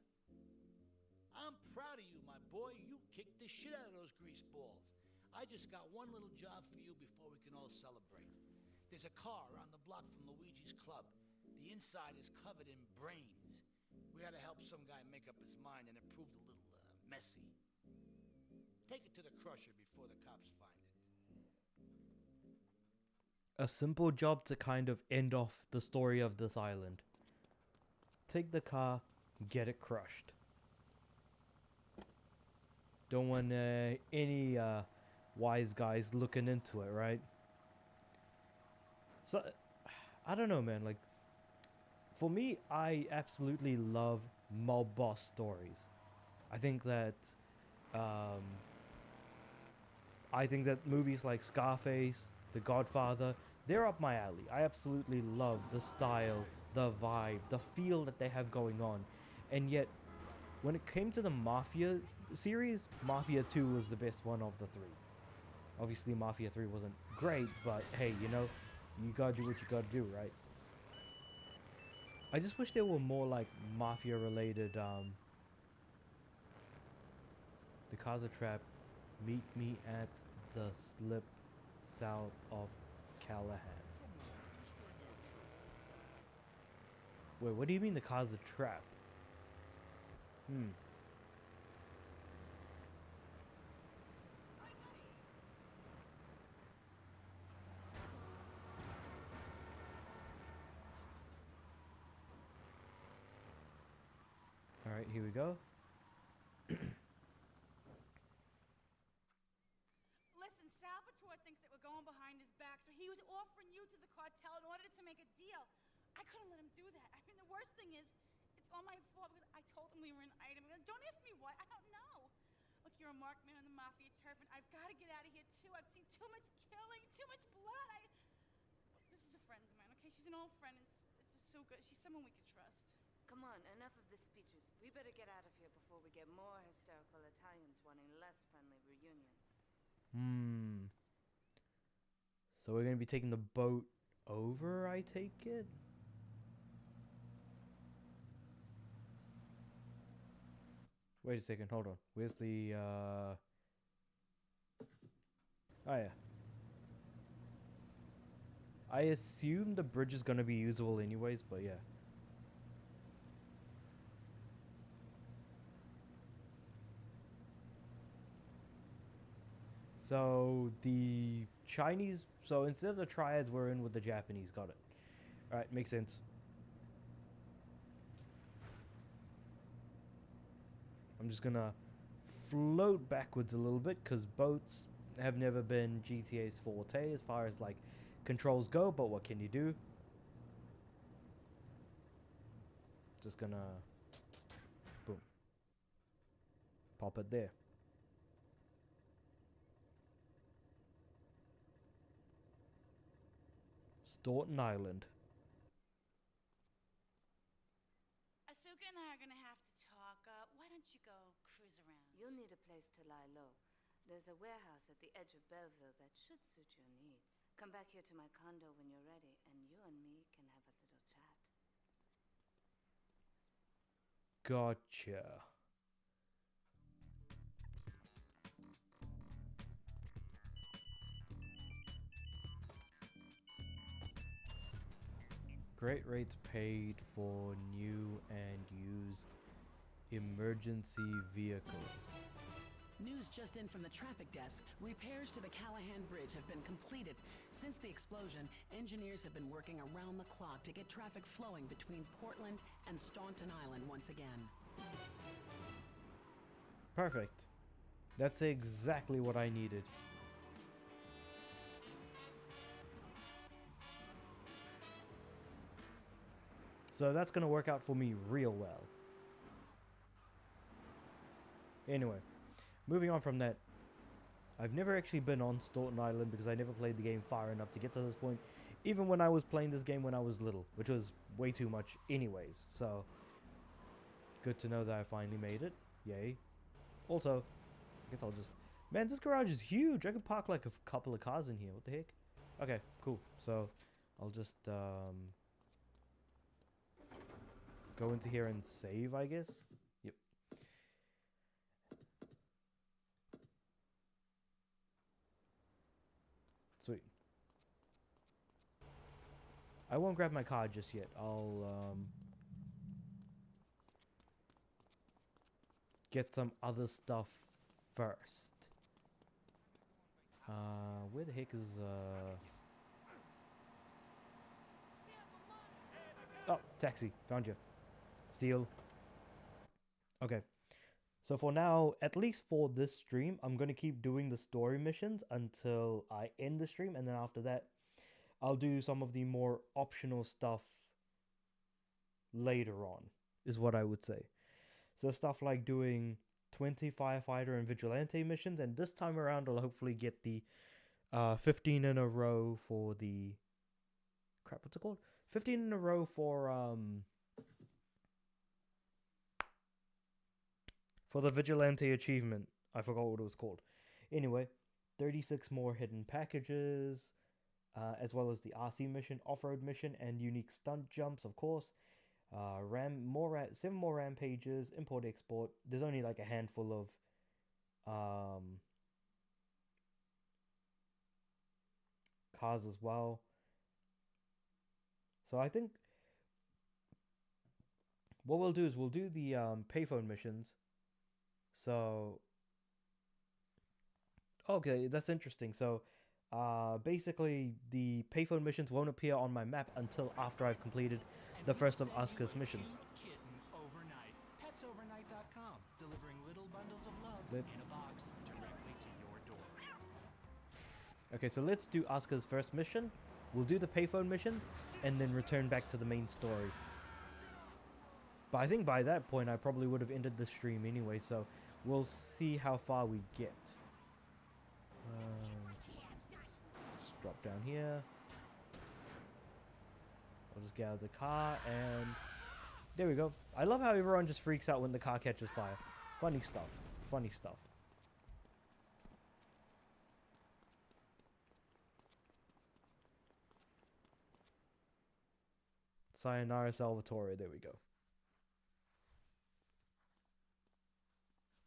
I'm proud of you, my boy. You kicked the shit out of those grease balls. I just got one little job for you before we can all celebrate. There's a car around the block from Luigi's club. The inside is covered in brains. We had to help some guy make up his mind, and it proved a little messy. Take it to the crusher before the cops find it. A simple job to kind of end off the story of this island. Take the car, get it crushed. Don't want any wise guys looking into it, right? So, I don't know, man. Like, for me, I absolutely love mob boss stories. I think that movies like Scarface, The Godfather, they're up my alley. I absolutely love the style, the vibe, the feel that they have going on. And yet, when it came to the Mafia series, Mafia 2 was the best one of the three. Obviously, Mafia 3 wasn't great, but hey, you know, you gotta do what you gotta do, right? I just wish there were more like Mafia-related, The Casa Trap, meet me at the slip south of Callahan. Wait, what do you mean the Casa Trap? Alright, here we go. Listen, Salvatore thinks that we're going behind his back, so he was offering you to the cartel in order to make a deal. I couldn't let him do that. I mean, the worst thing is, it's all my fault because I told him we were an item. Don't ask me why. I don't know. Look, you're a marked man on the Mafia turf, and I've got to get out of here, too. I've seen too much killing, too much blood. This is a friend of mine, okay? She's an old friend. It's Asuka. She's someone we could trust. Come on, enough of the speeches. We better get out of here before we get more hysterical Italians wanting less friendly reunions. So we're gonna be taking the boat over, I take it? Wait a second, hold on. Where's the, Oh, yeah. I assume the bridge is gonna be usable anyways, but yeah. So, the Chinese... So, instead of the triads, we're in with the Japanese. Got it. Alright, makes sense. I'm just gonna float backwards a little bit, because boats have never been GTA's forte as far as, like, controls go, but what can you do? Just gonna... Boom. Pop it there. Staunton Island. Asuka and I are gonna have to talk. Why don't you go cruise around? You'll need a place to lie low. There's a warehouse at the edge of Belleville that should suit your needs. Come back here to my condo when you're ready, and you and me can have a little chat. Gotcha. Great rates paid for new and used emergency vehicles. News just in from the traffic desk. Repairs to the Callahan Bridge have been completed. Since the explosion, engineers have been working around the clock to get traffic flowing between Portland and Staunton Island once again. Perfect. That's exactly what I needed. So that's going to work out for me real well. Anyway, moving on from that. I've never actually been on Staunton Island because I never played the game far enough to get to this point. Even when I was playing this game when I was little, which was way too much anyways. So, good to know that I finally made it. Yay. Also, I guess I'll just... Man, this garage is huge. I could park like a couple of cars in here. What the heck? Okay, cool. So, I'll just... go into here and save, I guess. Yep. I won't grab my car just yet. I'll get some other stuff first. Where the heck is Oh, taxi. Found you. Steal. Okay. So for now, at least for this stream, I'm going to keep doing the story missions until I end the stream. And then after that, I'll do some of the more optional stuff later on, is what I would say. So stuff like doing 20 firefighter and vigilante missions. And this time around, I'll hopefully get the 15 in a row for the... Crap, what's it called? 15 in a row for the vigilante achievement. I forgot what it was called. Anyway, 36 more hidden packages, as well as the RC mission, off-road mission, and unique stunt jumps, of course. 7 more rampages, import-export. There's only like a handful of cars as well. So I think what we'll do is we'll do the payphone missions. So, okay, that's interesting. So, basically, the payphone missions won't appear on my map until after I've completed the first of Asuka's missions. Overnight. Petsovernight.com, delivering little bundles of love in a box directly to your door. Okay, so let's do Asuka's first mission. We'll do the payphone mission, and then return back to the main story. But I think by that point, I probably would have ended the stream anyway, so we'll see how far we get. Just drop down here. I'll just get out of the car, and there we go. I love how everyone just freaks out when the car catches fire. Funny stuff. Funny stuff. Sayonara Salvatore, there we go.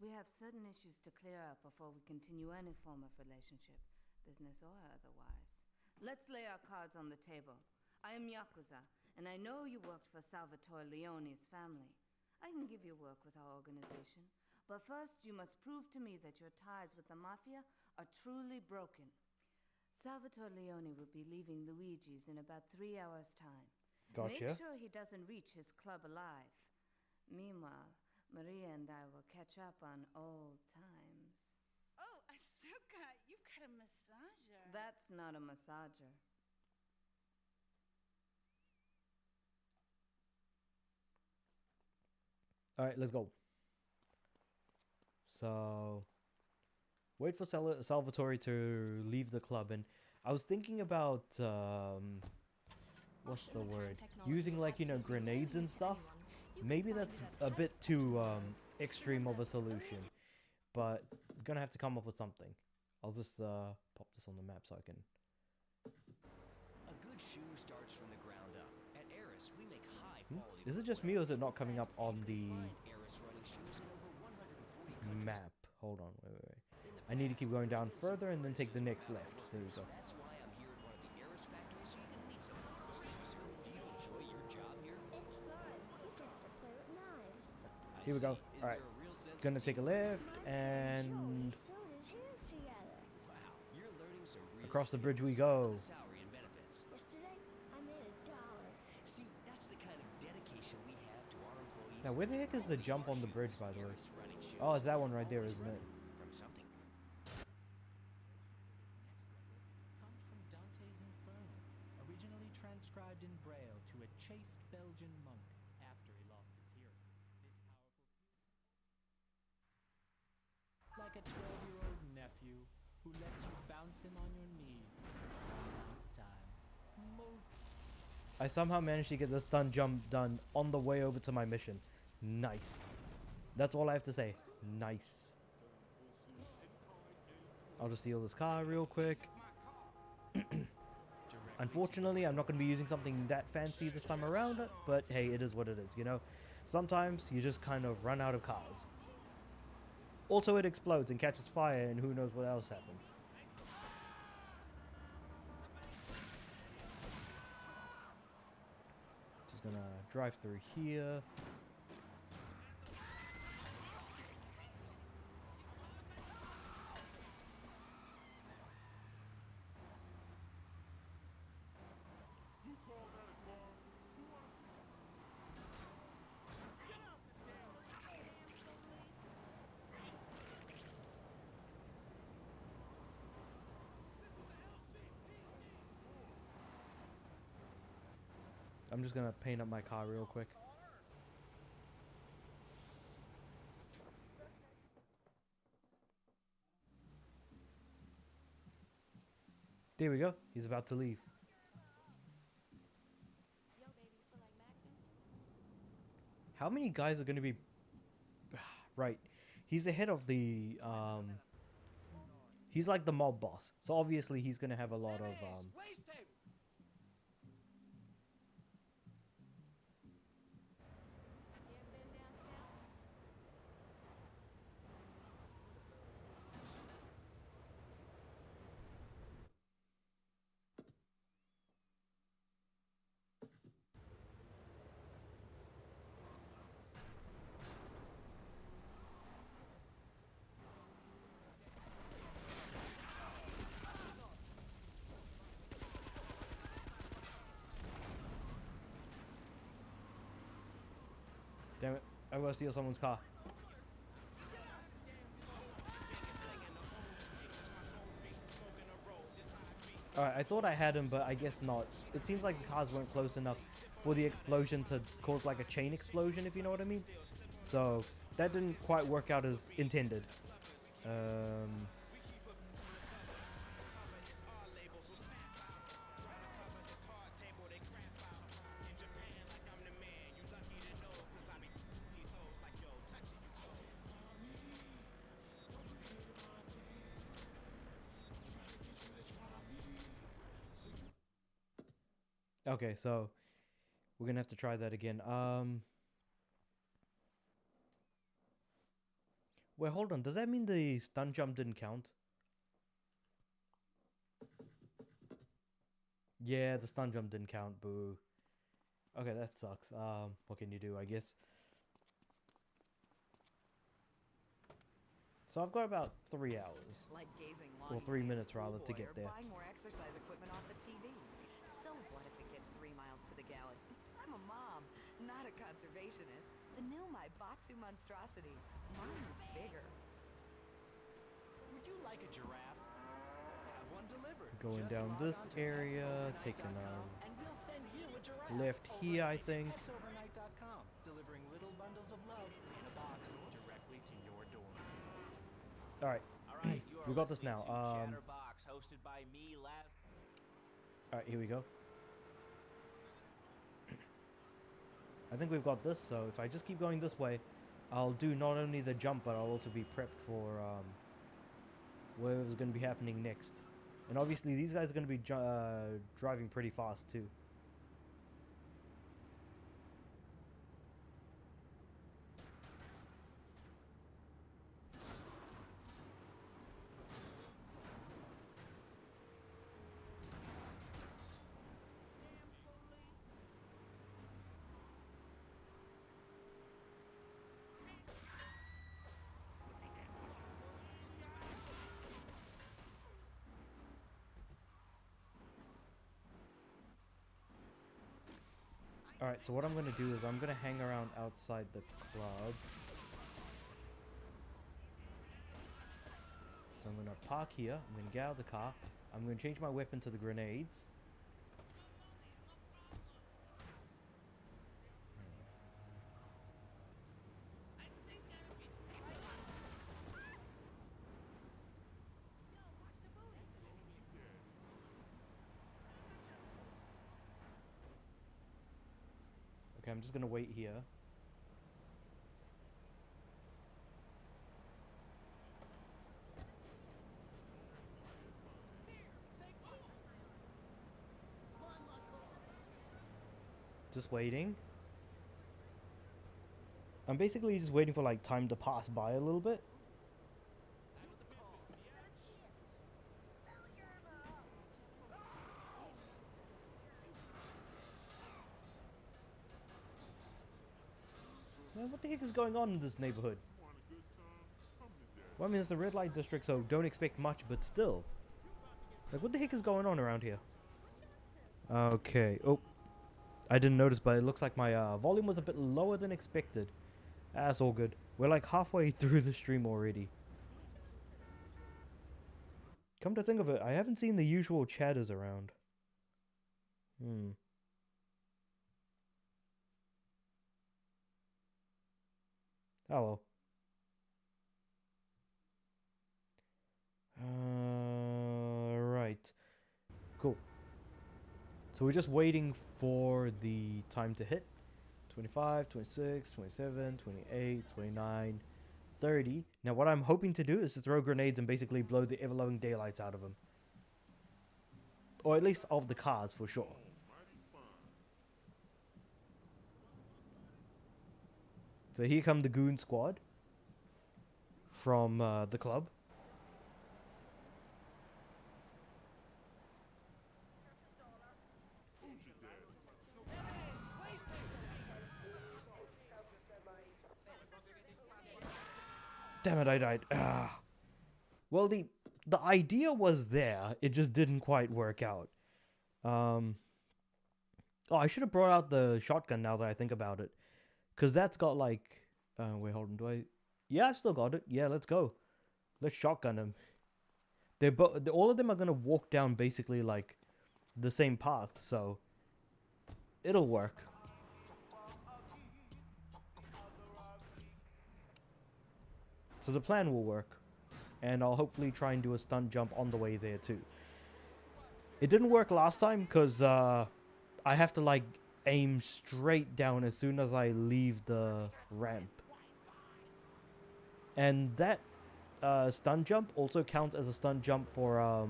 We have certain issues to clear up before we continue any form of relationship, business or otherwise. Let's lay our cards on the table. I am Yakuza, and I know you worked for Salvatore Leone's family. I can give you work with our organization, but first you must prove to me that your ties with the Mafia are truly broken. Salvatore Leone will be leaving Luigi's in about 3 hours' time. Gotcha. Make sure he doesn't reach his club alive. Meanwhile, Maria and I will catch up on old times. Oh, Asuka, you've got a massager. That's not a massager. Alright, let's go. So, wait for Salvatore to leave the club. And I was thinking about, what's the word? Using, like, you know, grenades and stuff. Maybe that's a bit too extreme of a solution. But I'm gonna have to come up with something. I'll just pop this on the map so I can... A good shoe starts from the ground up. At Eris, we make high quality. Is it just me or is it not coming up on the map? Hold on, wait. I need to keep going down further and then take the next left. There we go. That's why I'm here at one of the Eris factories so you can meet some of them. Excuse me, sir. Do you enjoy your job here? It's fun. We get to play with knives. Here we go. All right. Gonna take a left and Sewed his hands together. Wow, you're learning some real across the bridge we go. salary and benefits. Yesterday, I made $1. See, that's the kind of dedication we have to our employees. Now, where the heck is the jump on the bridge, by the way? Oh, it's that one right there, isn't it? From something. Comes from Dante's Inferno, originally transcribed in Braille to a chaste Belgian monk after he lost his hearing. This powerful like a 12-year-old nephew who lets you bounce him on your knee one last time. I somehow managed to get this stun jump done on the way over to my mission. Nice. That's all I have to say. Nice. I'll just steal this car real quick. Unfortunately, I'm not going to be using something that fancy this time around, but hey, it is what it is, you know? Sometimes you just kind of run out of cars. Also, it explodes and catches fire, and who knows what else happens. Just gonna drive through here. I'm just gonna paint up my car real quick. There we go. He's about to leave. How many guys are gonna be... Right. He's the head of the... He's like the mob boss. So obviously he's gonna have a lot of... Damn it. I'm gonna steal someone's car. Alright, I thought I had him, but I guess not. It seems like the cars weren't close enough for the explosion to cause like a chain explosion, if you know what I mean. So, that didn't quite work out as intended. Okay, so we're gonna have to try that again. Wait, hold on. Does that mean the stun jump didn't count? Yeah, the stun jump didn't count. Boo. Okay, that sucks. What can you do, I guess? So I've got about 3 hours. Like gazing Or 3 minutes rather to boy, get or there. buying more exercise equipment off the TV. So what if it gets 3 miles to the gallon? I'm a mom, not a conservationist. The new Maibatsu monstrosity. Mine is bigger. Would you like a giraffe? Have one delivered. Going Just down log this on to area, petsovernight.com taking and we'll send you a giraffe. left here, I think. Petsovernight.com, delivering little bundles of love in a box directly to your door. Alright. Alright, you are We got this listening now. to Chatterbox, hosted by me, Laz. Alright, here we go. I think we've got this, so if I just keep going this way, I'll do not only the jump, but I'll also be prepped for whatever's going to be happening next. And obviously these guys are going to be driving pretty fast too. Alright, so what I'm going to do is I'm going to hang around outside the club. So I'm going to park here. I'm going to get out of the car. I'm going to change my weapon to the grenades. Okay, I'm just going to wait here. Just waiting. I'm basically just waiting for like time to pass by a little bit. Man, what the heck is going on in this neighborhood? Well, I mean, it's the red light district, so don't expect much, but still. Like, what the heck is going on around here? Okay. Oh. I didn't notice, but it looks like my volume was a bit lower than expected. That's all good. We're like halfway through the stream already. Come to think of it, I haven't seen the usual chatters around. Oh well. Right. Cool. So we're just waiting for the time to hit. 25, 26, 27, 28, 29, 30. Now what I'm hoping to do is to throw grenades and basically blow the ever-loving daylights out of them. Or at least of the cars for sure. So here come the goon squad from the club. Damn it, I died. Well, the idea was there. It just didn't quite work out. Oh, I should have brought out the shotgun now that I think about it. Because that's got like... wait, hold on. Do I... Yeah, I've still got it. Yeah, let's go. Let's shotgun them. They're all of them are going to walk down basically like the same path. So it'll work. So the plan will work. And I'll hopefully try and do a stunt jump on the way there too. It didn't work last time because I have to like aim straight down as soon as I leave the ramp. And that stunt jump also counts as a stunt jump for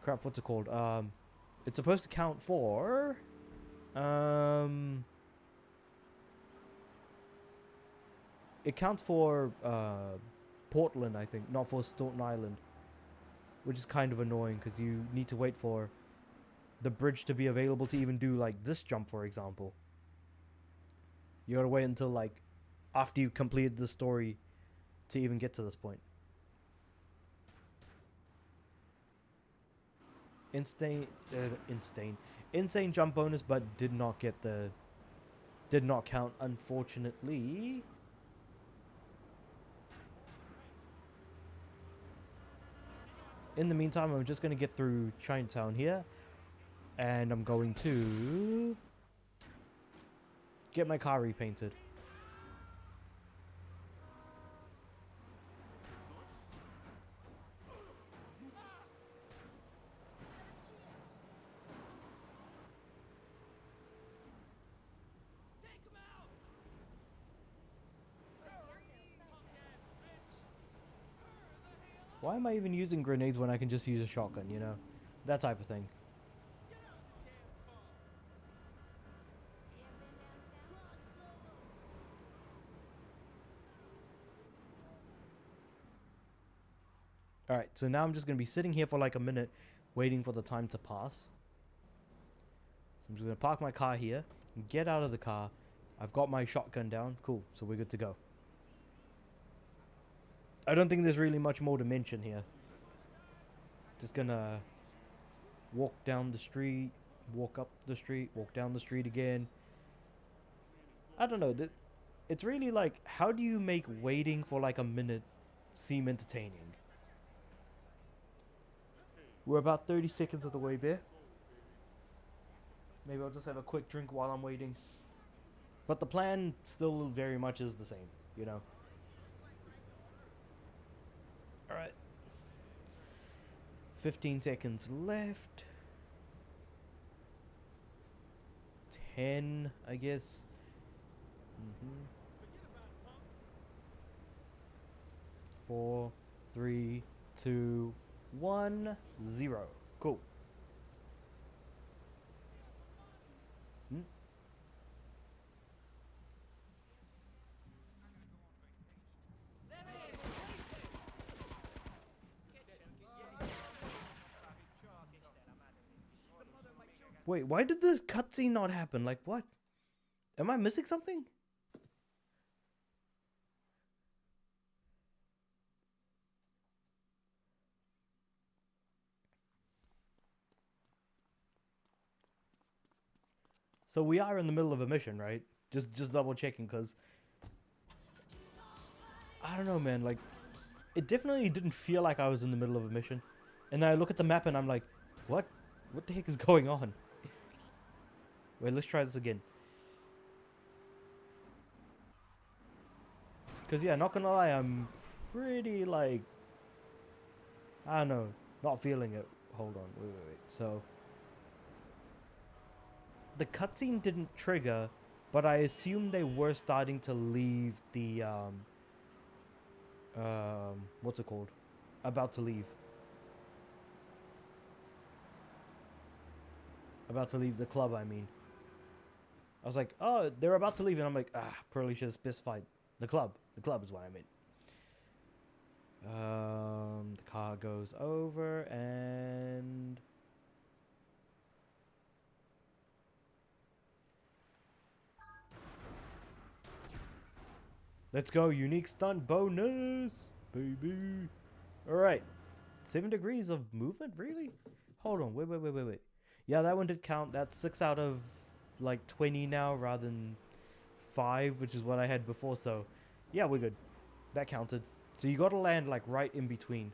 crap, what's it called? It's supposed to count for it counts for Portland, I think, not for Staten Island, which is kind of annoying because you need to wait for the bridge to be available to even do like this jump, for example. You gotta wait until like after you've completed the story to even get to this point. Insane jump bonus, but did not count, unfortunately. In the meantime, I'm just going to get through Chinatown here. And I'm going to get my car repainted. Why am I even using grenades when I can just use a shotgun, you know? That type of thing. Alright, so now I'm just going to be sitting here for like a minute waiting for the time to pass. So I'm just going to park my car here, get out of the car. I've got my shotgun down. Cool, so we're good to go. I don't think there's really much more to mention here. Just gonna walk down the street, walk up the street, walk down the street again. I don't know. It's really like, how do you make waiting for like a minute seem entertaining? We're about 30 seconds of the way there. Maybe I'll just have a quick drink while I'm waiting. But the plan still very much is the same, you know. Alright. 15 seconds left. 10, I guess. 4, 3, 2, 1, 0. Cool. Wait, why did the cutscene not happen? Like, what? Am I missing something? So we are in the middle of a mission, right? Just double checking, because I don't know, man. Like, it definitely didn't feel like I was in the middle of a mission. And then I look at the map and I'm like, what? What the heck is going on? Wait, let's try this again. Because, yeah, not gonna lie, I'm pretty, like, I don't know, not feeling it. Hold on, wait. So, the cutscene didn't trigger, but I assume they were starting to leave the, what's it called? About to leave. About to leave the club, I mean. I was like, oh, they're about to leave, and I'm like, probably should have specified the club. The club is what I meant. The car goes over, and let's go. Unique stunt bonus, baby. All right, 7 degrees of movement, really? Hold on, wait. Yeah, that one did count. That's 6 out of like 20 now, rather than 5, which is what I had before. So, yeah, we're good. That counted. So you gotta land like right in between.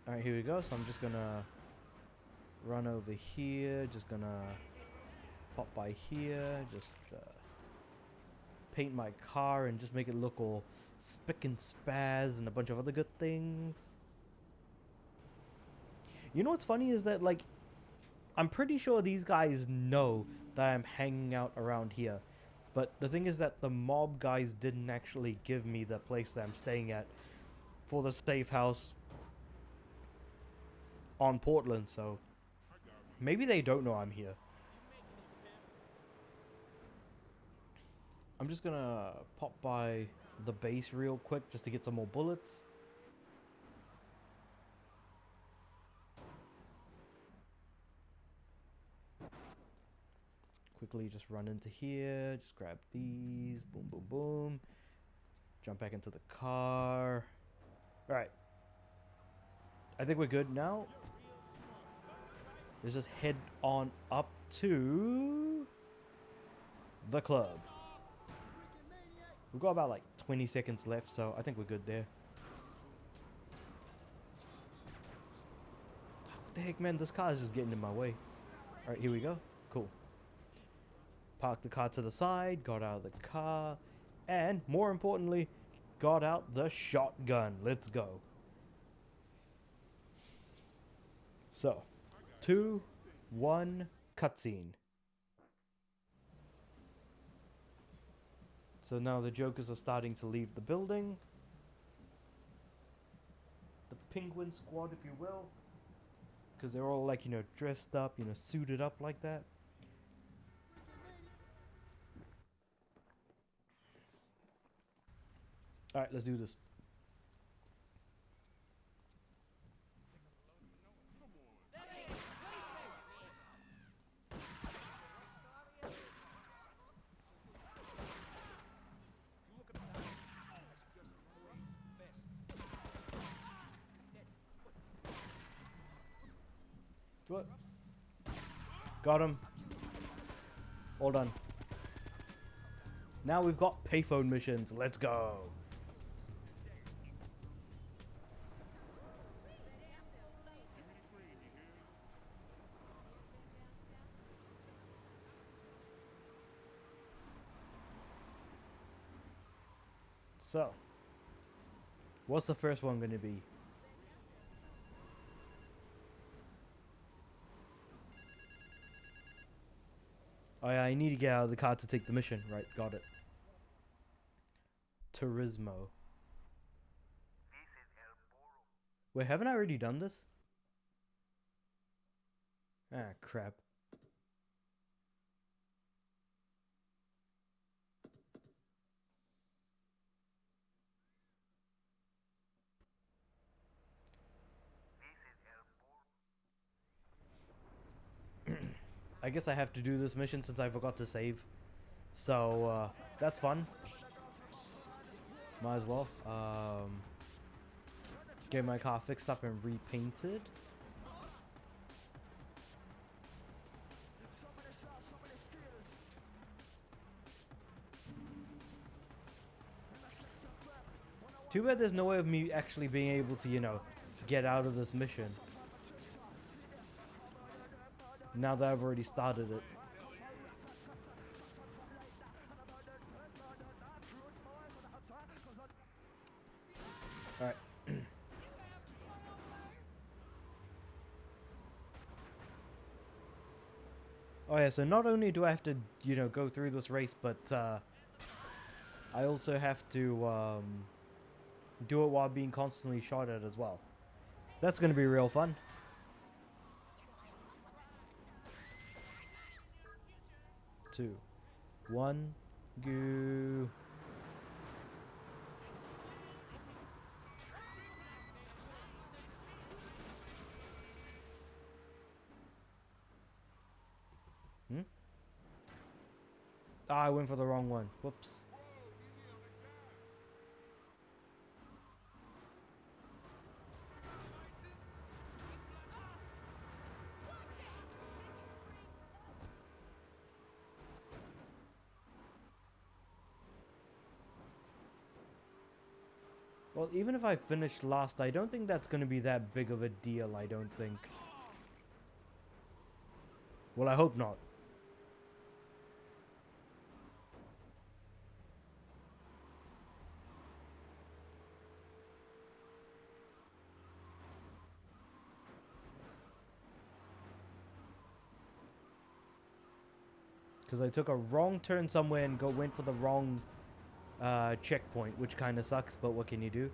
Alright, here we go. So I'm just gonna run over here. Just gonna pop by here. Just paint my car and just make it look all spick and spaz and a bunch of other good things. You know what's funny is that, like, I'm pretty sure these guys know that I'm hanging out around here. But the thing is that the mob guys didn't actually give me the place that I'm staying at for the safe house on Portland, so maybe they don't know I'm here. I'm just gonna pop by the base real quick just to get some more bullets. Quickly just run into here, just grab these, boom, boom, boom. Jump back into the car. Alright. I think we're good now. Let's just head on up to the club. We've got about like 20 seconds left, so I think we're good there. What the heck, man? This car is just getting in my way. Alright, here we go. Cool. Parked the car to the side, got out of the car, and more importantly, got out the shotgun. Let's go. So, 2, 1, cutscene. So now the Jokers are starting to leave the building. The Penguin Squad, if you will. Because they're all, like, you know, dressed up, you know, suited up like that. Alright, let's do this. What? Got him. All done. Now we've got payphone missions. Let's go. So, what's the first one going to be? Oh yeah, I need to get out of the car to take the mission. Right, got it. Turismo. Wait, haven't I already done this? Ah, crap. I guess I have to do this mission since I forgot to save. So, that's fun. Might as well. Get my car fixed up and repainted. Too bad there's no way of me actually being able to, you know, get out of this mission. Now that I've already started it. Alright. Oh yeah, so not only do I have to, you know, go through this race, but I also have to do it while being constantly shot at as well. That's going to be real fun. Two, one, go. Ah, I went for the wrong one. Whoops. Well, even if I finish last, I don't think that's going to be that big of a deal, I don't think. Well, I hope not. Because I took a wrong turn somewhere and went for the wrong checkpoint, which kind of sucks, but what can you do?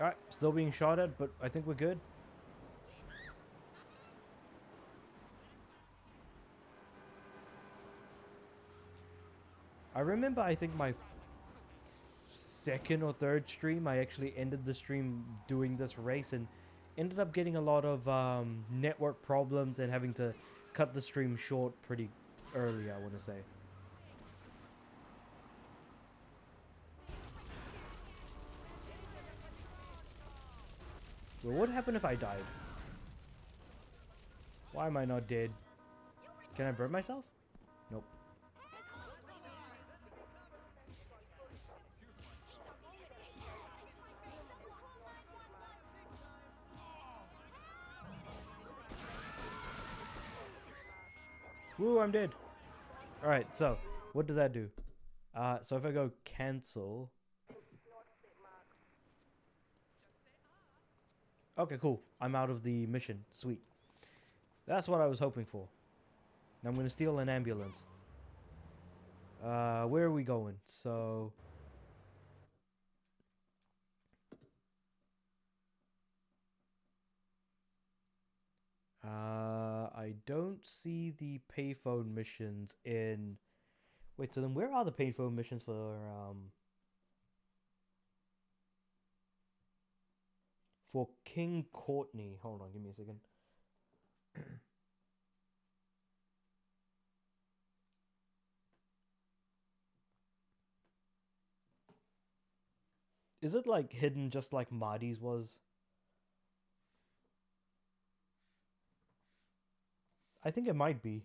Alright, still being shot at, but I think we're good. I remember, I think my second or third stream, I actually ended the stream doing this race and ended up getting a lot of network problems and having to cut the stream short pretty early, I want to say. Well, what happened if I died? Why am I not dead? Can I burn myself? Nope. Woo, I'm dead. Alright, so, what did that do? So if I go cancel... Okay, cool. I'm out of the mission. Sweet. That's what I was hoping for. Now I'm going to steal an ambulance. Where are we going? So... I don't see the payphone missions in... Wait, so then where are the payphone missions for King Courtney? Hold on, give me a second. Is it like hidden just like Marty's was? I think it might be.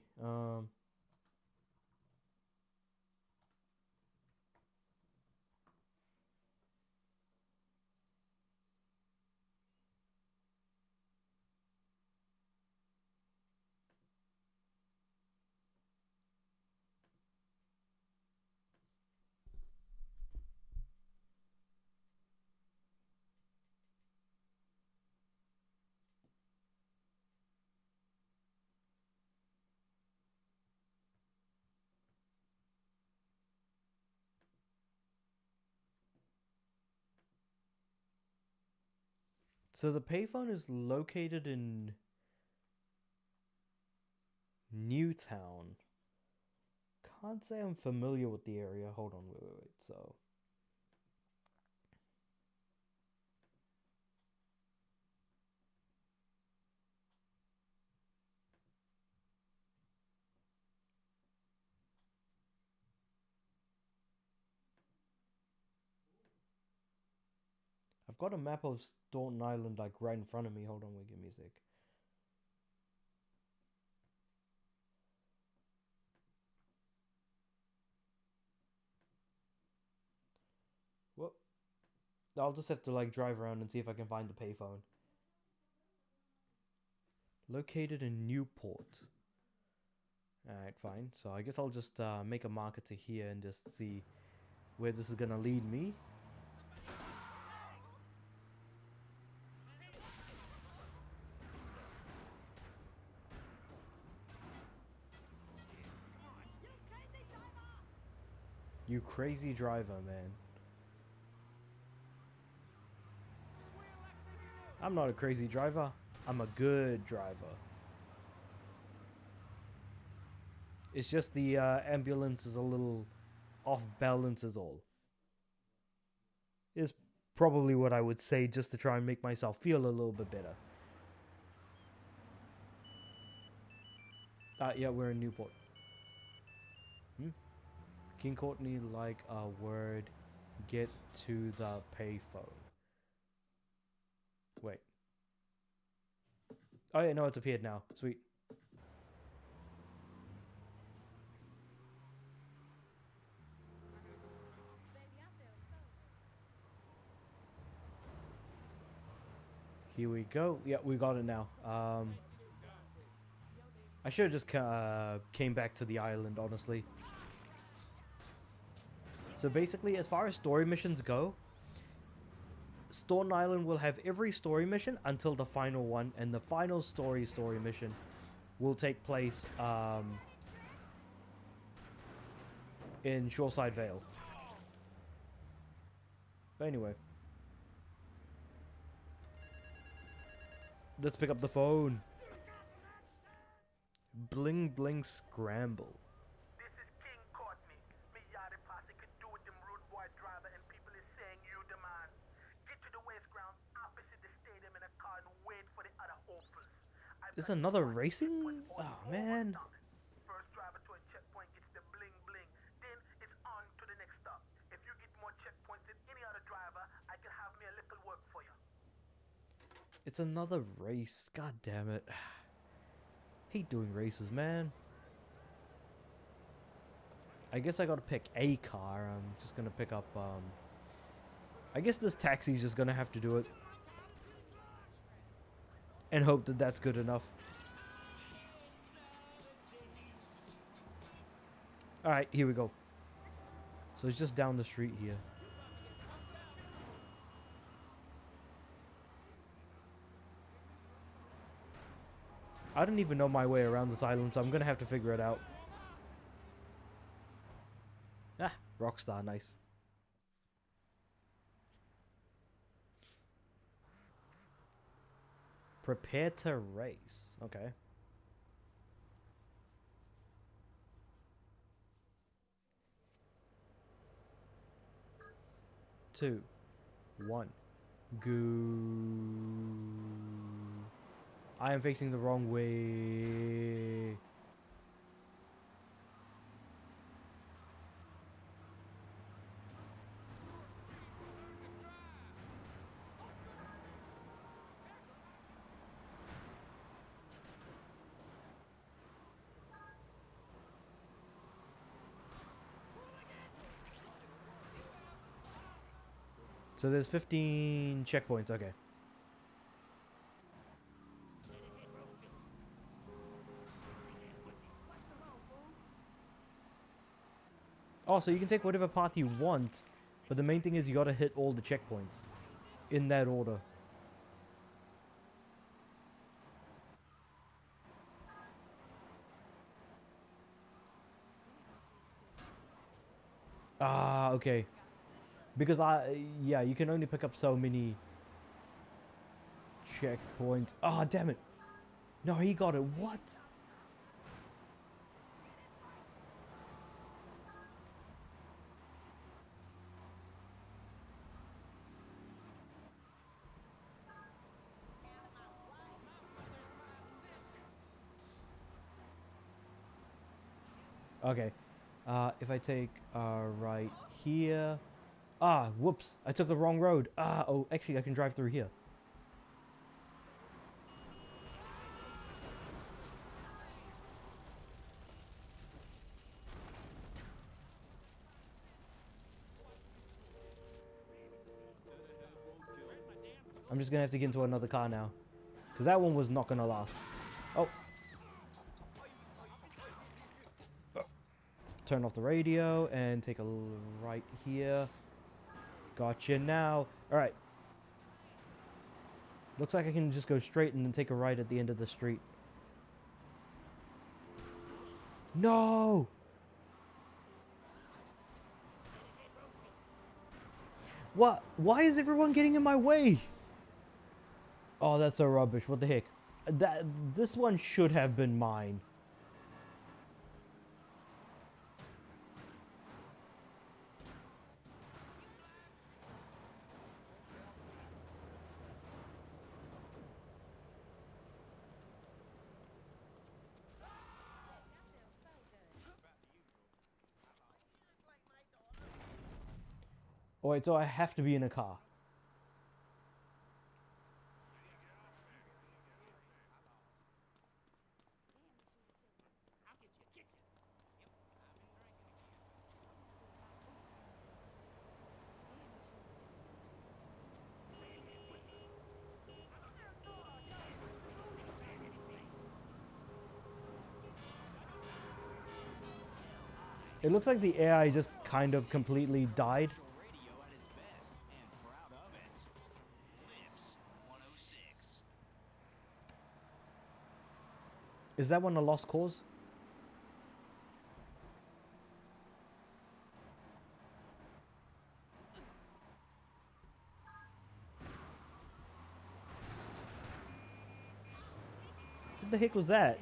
So the payphone is located in Newtown. Can't say I'm familiar with the area. Hold on, wait. So I've got a map of Staunton Island like right in front of me. Hold on, wait, give me a sec. Whoop. I'll just have to like drive around and see if I can find the payphone. Located in Newport. Alright, fine. So I guess I'll just make a marker to here and just see where this is gonna lead me. You crazy driver, man. I'm not a crazy driver. I'm a good driver. It's just the ambulance is a little off balance is all. Is probably what I would say just to try and make myself feel a little bit better. Yeah, we're in Newport. King Courtney, like a word, get to the payphone. Wait. Oh yeah, no, it's appeared now. Sweet. Here we go. Yeah, we got it now. I should have just came back to the island, honestly. So basically, as far as story missions go, Staunton Island will have every story mission until the final one, and the final story mission will take place in Shoreside Vale. But anyway, let's pick up the phone. Bling bling scramble. This is King Courtney. Me yada posse could do with them rude boy driver and people is saying you the man. Get to the waste ground opposite the stadium in a car and wait for the other Opals. Is another racing? Oh man. First driver to a checkpoint gets the bling bling. Then it's on to the next stop. If you get more checkpoints than any other driver, I can have me a little work for you. It's another race. God damn it. Hate doing races, man. I guess I gotta pick a car. I'm just gonna pick up, I guess this taxi's just gonna have to do it. And hope that that's good enough. Alright, here we go. So it's just down the street here. I don't even know my way around this island, so I'm gonna have to figure it out. Ah, Rockstar, nice. Prepare to race. Okay. Two, one, go. I am facing the wrong way. So there's 15 checkpoints, okay. Oh, so you can take whatever path you want, but the main thing is you gotta hit all the checkpoints in that order. Ah, okay. Because yeah, you can only pick up so many checkpoints. Ah, damn it. No, he got it. What? Okay. If I take right here. Ah, whoops. I took the wrong road. Ah, oh, actually, I can drive through here. I'm just gonna have to get into another car now. Because that one was not gonna last. Oh. Turn off the radio and take a right here. Gotcha now. Alright. Looks like I can just go straight and then take a right at the end of the street. No! What? Why is everyone getting in my way? Oh, that's so rubbish. What the heck? This one should have been mine. Oh, wait, so I have to be in a car. It looks like the AI just kind of completely died. Is that one a lost cause? What the heck was that?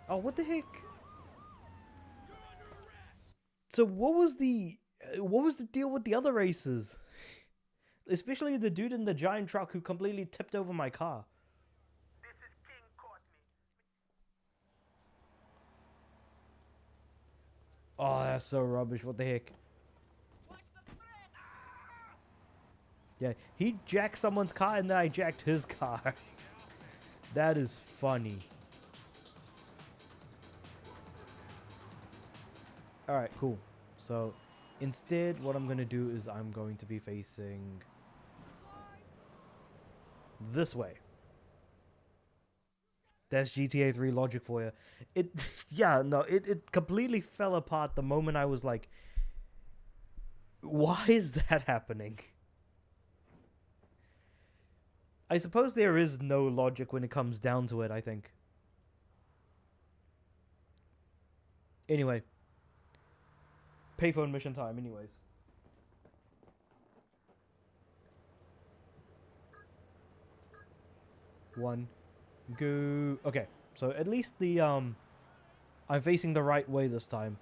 Oh, what the heck? So what was the deal with the other races? Especially the dude in the giant truck who completely tipped over my car. Oh, that's so rubbish. What the heck? Yeah, he jacked someone's car and then I jacked his car. That is funny. Alright, cool. So, instead, what I'm going to do is I'm going to be facing this way. That's GTA 3 logic for you. It completely fell apart the moment I was like, why is that happening? I suppose there is no logic when it comes down to it, I think. Anyway. Payphone mission time, anyways. One. Go. Okay, so at least the, I'm facing the right way this time.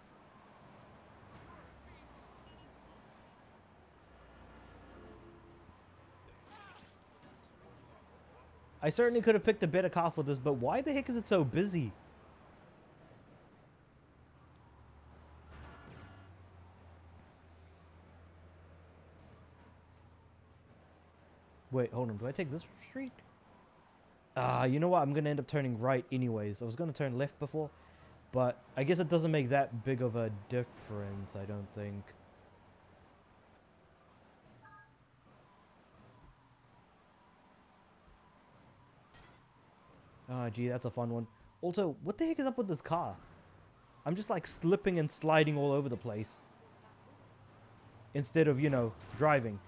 I certainly could have picked a better car for this, but why the heck is it so busy? Wait, hold on. Do I take this street? You know what? I'm going to end up turning right anyways. I was going to turn left before, but I guess it doesn't make that big of a difference, I don't think. Ah, gee, that's a fun one. Also, what the heck is up with this car? I'm just like slipping and sliding all over the place. Instead of, you know, driving.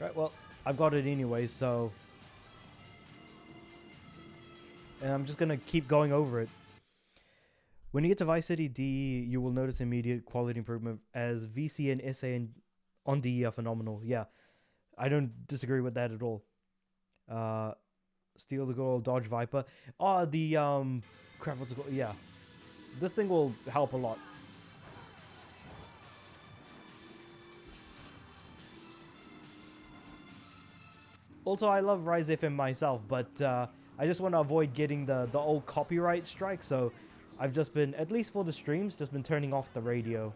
Right, well, I've got it anyway, so... And I'm just gonna keep going over it. When you get to Vice City DE, you will notice immediate quality improvement as VC and SA on DE are phenomenal. Yeah, I don't disagree with that at all. Steal the good old Dodge Viper. Oh, the, crap, what's it called? Yeah. This thing will help a lot. Also, I love Rise FM myself, but I just want to avoid getting the old copyright strike, so I've just been, at least for the streams, just been turning off the radio.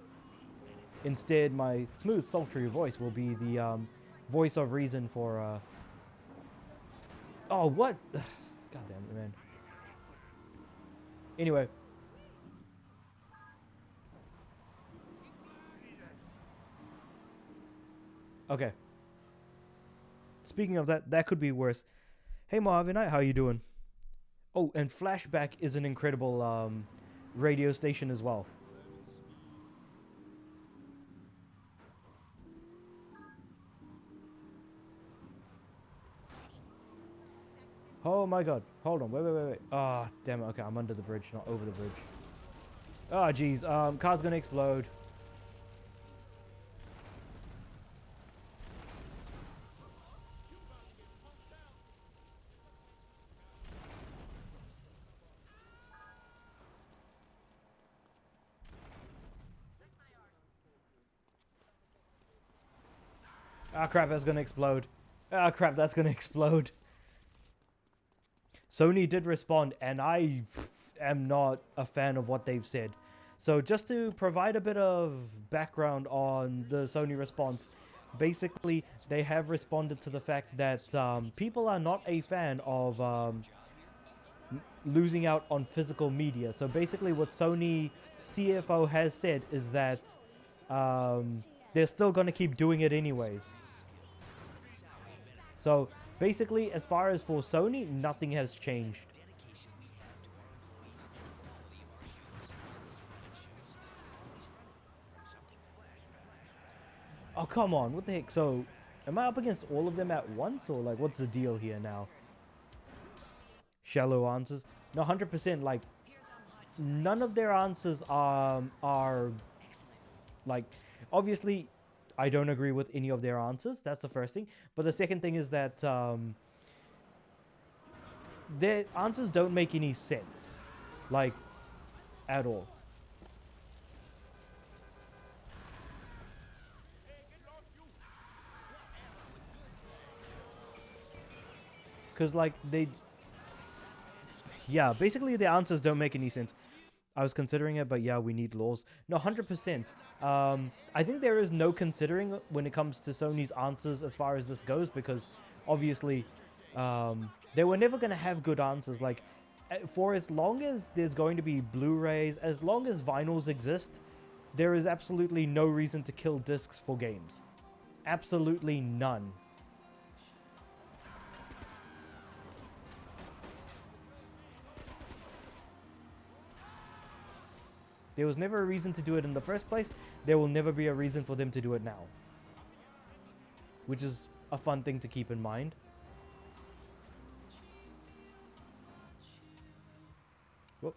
Instead, my smooth, sultry voice will be the voice of reason for... Oh, what? God damn it, man. Anyway. Okay. Speaking of that, that could be worse. Hey Marvin, how you doing? Oh, and Flashback is an incredible radio station as well. Oh my god. Hold on. Wait. Ah, damn it. Okay, I'm under the bridge, not over the bridge. Ah, jeez. Car's gonna explode. Ah, crap, that's gonna explode. Ah, crap, that's gonna explode. Sony did respond, and I am not a fan of what they've said. So just to provide a bit of background on the Sony response, basically they have responded to the fact that people are not a fan of losing out on physical media. So basically what Sony CFO has said is that they're still going to keep doing it anyways. So basically, as far as for Sony, nothing has changed. Oh, come on. What the heck? So, am I up against all of them at once? Or, like, what's the deal here now? Shallow answers. No, 100%, like, none of their answers are like, obviously, I don't agree with any of their answers. That's the first thing. But the second thing is that their answers don't make any sense. Like, at all. Because, like, yeah, basically the answers don't make any sense. I was considering it, but yeah, we need laws. No, 100%. I think there is no considering when it comes to Sony's answers as far as this goes, because obviously they were never going to have good answers. Like, for as long as there's going to be Blu-rays, as long as vinyls exist, there is absolutely no reason to kill discs for games. Absolutely none. There was never a reason to do it in the first place. There will never be a reason for them to do it now. Which is a fun thing to keep in mind. Whoop.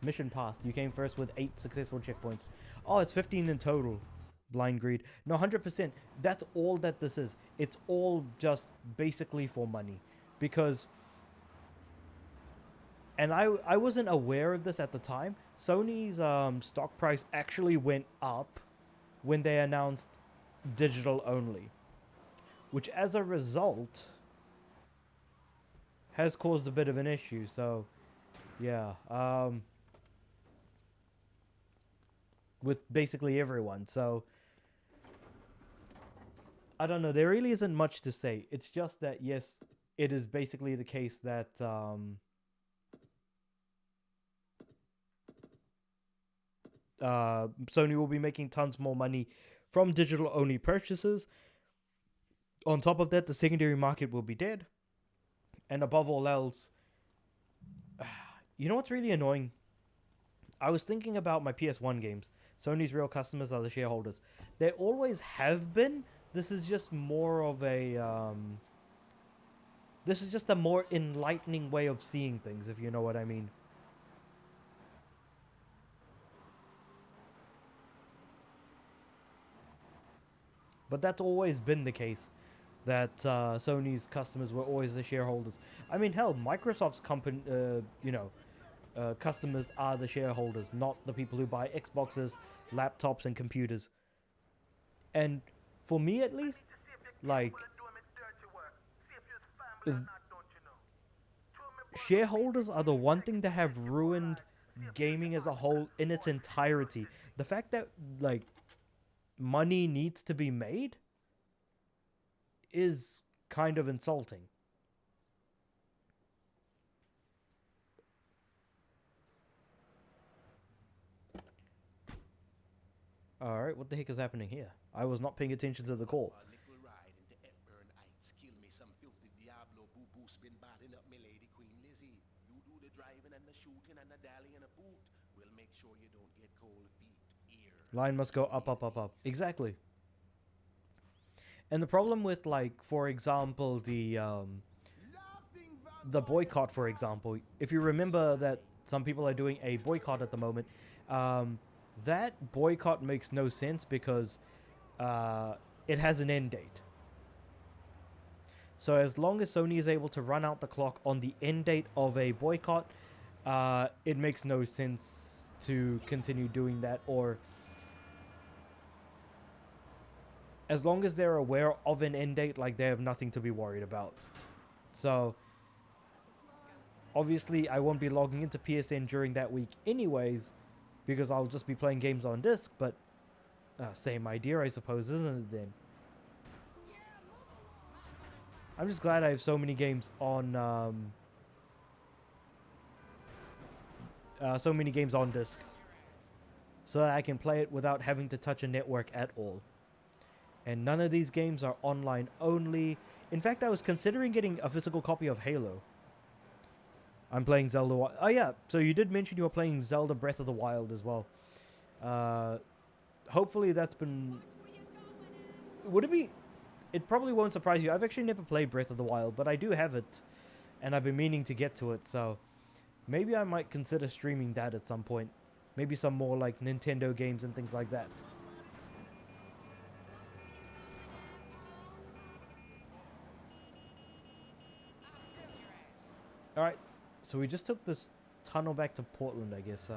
Mission passed. You came first with 8 successful checkpoints. Oh, it's 15 in total. Blind greed. No, 100%. That's all that this is. It's all just basically for money. Because... And I wasn't aware of this at the time. Sony's stock price actually went up when they announced digital only. Which as a result has caused a bit of an issue. So, yeah. With basically everyone. So, I don't know. There really isn't much to say. It's just that, yes, it is basically the case that... Sony will be making tons more money from digital only purchases. On top of that, the secondary market will be dead. And above all else, you know what's really annoying? I was thinking about my PS1 games. Sony's real customers are the shareholders. They always have been, This is just more of a this is just a more enlightening way of seeing things, if you know what I mean. But that's always been the case, that Sony's customers were always the shareholders. I mean, hell, Microsoft's company, customers are the shareholders, not the people who buy Xboxes, laptops, and computers. And for me, at least, like, shareholders are the one thing that have ruined gaming as a whole in its entirety. The fact that, like, money needs to be made is kind of insulting. Alright, what the heck is happening here? I was not paying attention to the call. Line must go up, up, up, up. Exactly. And the problem with, like, for example, the boycott, for example, if you remember that some people are doing a boycott at the moment, that boycott makes no sense because it has an end date. So as long as Sony is able to run out the clock on the end date of a boycott, it makes no sense to continue doing that. Or as long as they're aware of an end date, like, they have nothing to be worried about. So obviously I won't be logging into PSN during that week anyways, because I'll just be playing games on disc. But same idea, I suppose, isn't it then? I'm just glad I have so many games on disc, so that I can play it without having to touch a network at all. And none of these games are online only. In fact, I was considering getting a physical copy of Halo. I'm playing Zelda. Oh yeah, so you did mention you were playing Zelda Breath of the Wild as well. Hopefully that's been... Would it be... It probably won't surprise you. I've actually never played Breath of the Wild, but I do have it. And I've been meaning to get to it, so... Maybe I might consider streaming that at some point. Maybe some more, like, Nintendo games and things like that. Alright, so we just took this tunnel back to Portland, I guess.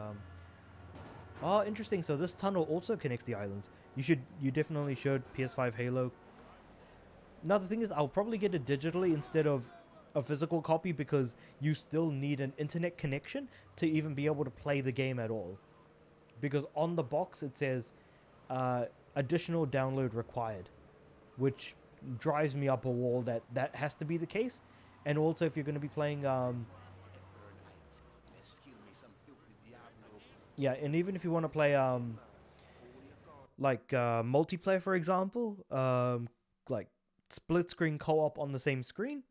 Oh, interesting. So this tunnel also connects the islands. You definitely should. PS5 Halo. Now the thing is, I'll probably get it digitally instead of a physical copy, because you still need an internet connection to even be able to play the game at all. Because on the box it says additional download required, which drives me up a wall that that has to be the case. And also, if you're going to be playing, yeah, and even if you want to play, like, multiplayer, for example, like, split-screen co-op on the same screen,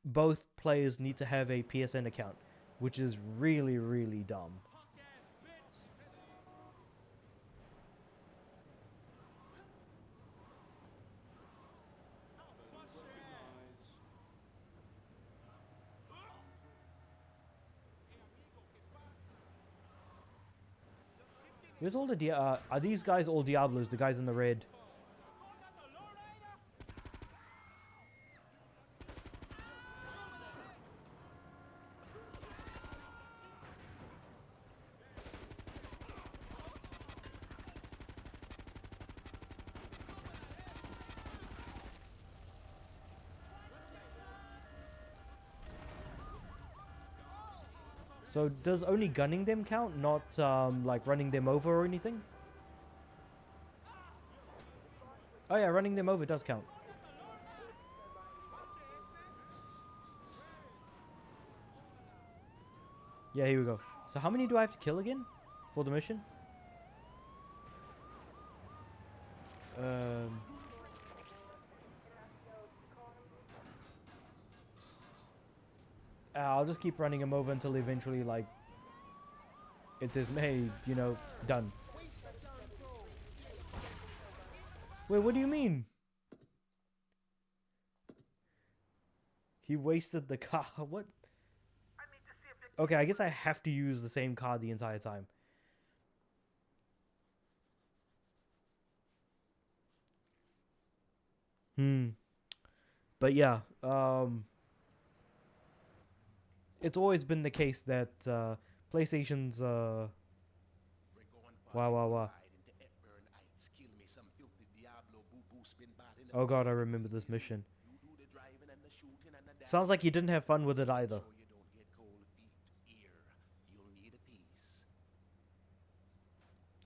both players need to have a PSN account, which is really, really dumb. Here's all the are these guys all Diablos? The guys in the red. So does only gunning them count, not like running them over or anything? Oh yeah, running them over does count. Yeah, here we go. So how many do I have to kill again for the mission? I'll just keep running him over until eventually, like, it says, hey, you know, done. Wait, what do you mean? He wasted the car. What? Okay, I guess I have to use the same car the entire time. But yeah, it's always been the case that PlayStation's wow. Oh god, I remember this mission. Sounds like you didn't have fun with it either.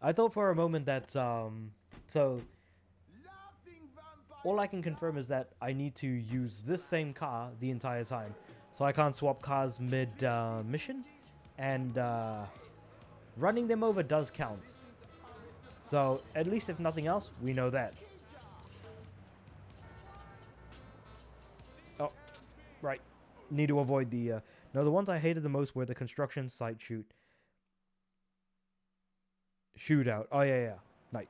I thought for a moment that so all I can confirm is that I need to use this same car the entire time. So I can't swap cars mid mission, and running them over does count. So at least if nothing else, we know that. Oh, right. Need to avoid the no, the ones I hated the most were the construction site shootout. Oh yeah. Nice.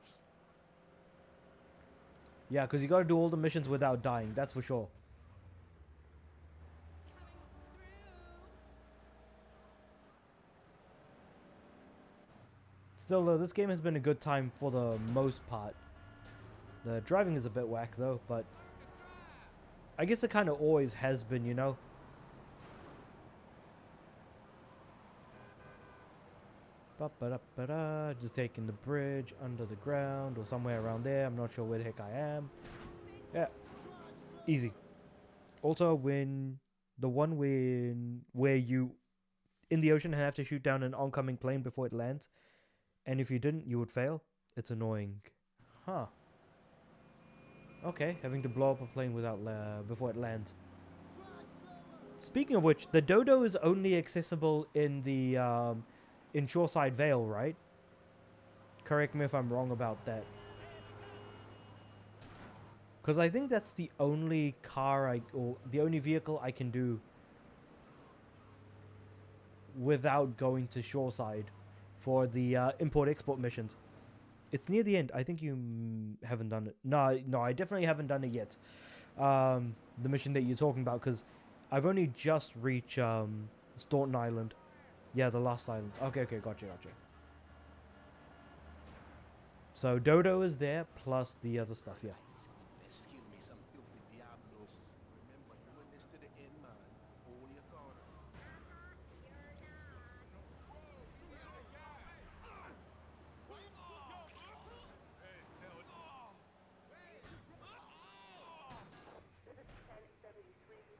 Yeah, because you got to do all the missions without dying. That's for sure. Still, though, this game has been a good time for the most part. The driving is a bit whack, though, but I guess it kind of always has been, you know? Ba-ba-da-ba-da. Just taking the bridge under the ground or somewhere around there. I'm not sure where the heck I am. Yeah. Easy. Also, when the one where you in the ocean have to shoot down an oncoming plane before it lands, and if you didn't, you would fail. It's annoying. Huh. Okay, having to blow up a plane without before it lands. Speaking of which, the Dodo is only accessible in the in Shoreside Vale, right? Correct me if I'm wrong about that. Because I think that's the only car or the only vehicle I can do without going to Shoreside for the import-export missions. It's near the end. I think you haven't done it. No, I definitely haven't done it yet. The mission that you're talking about, because I've only just reached Staunton Island. Yeah, the last island. Okay, gotcha. So Dodo is there, plus the other stuff, yeah.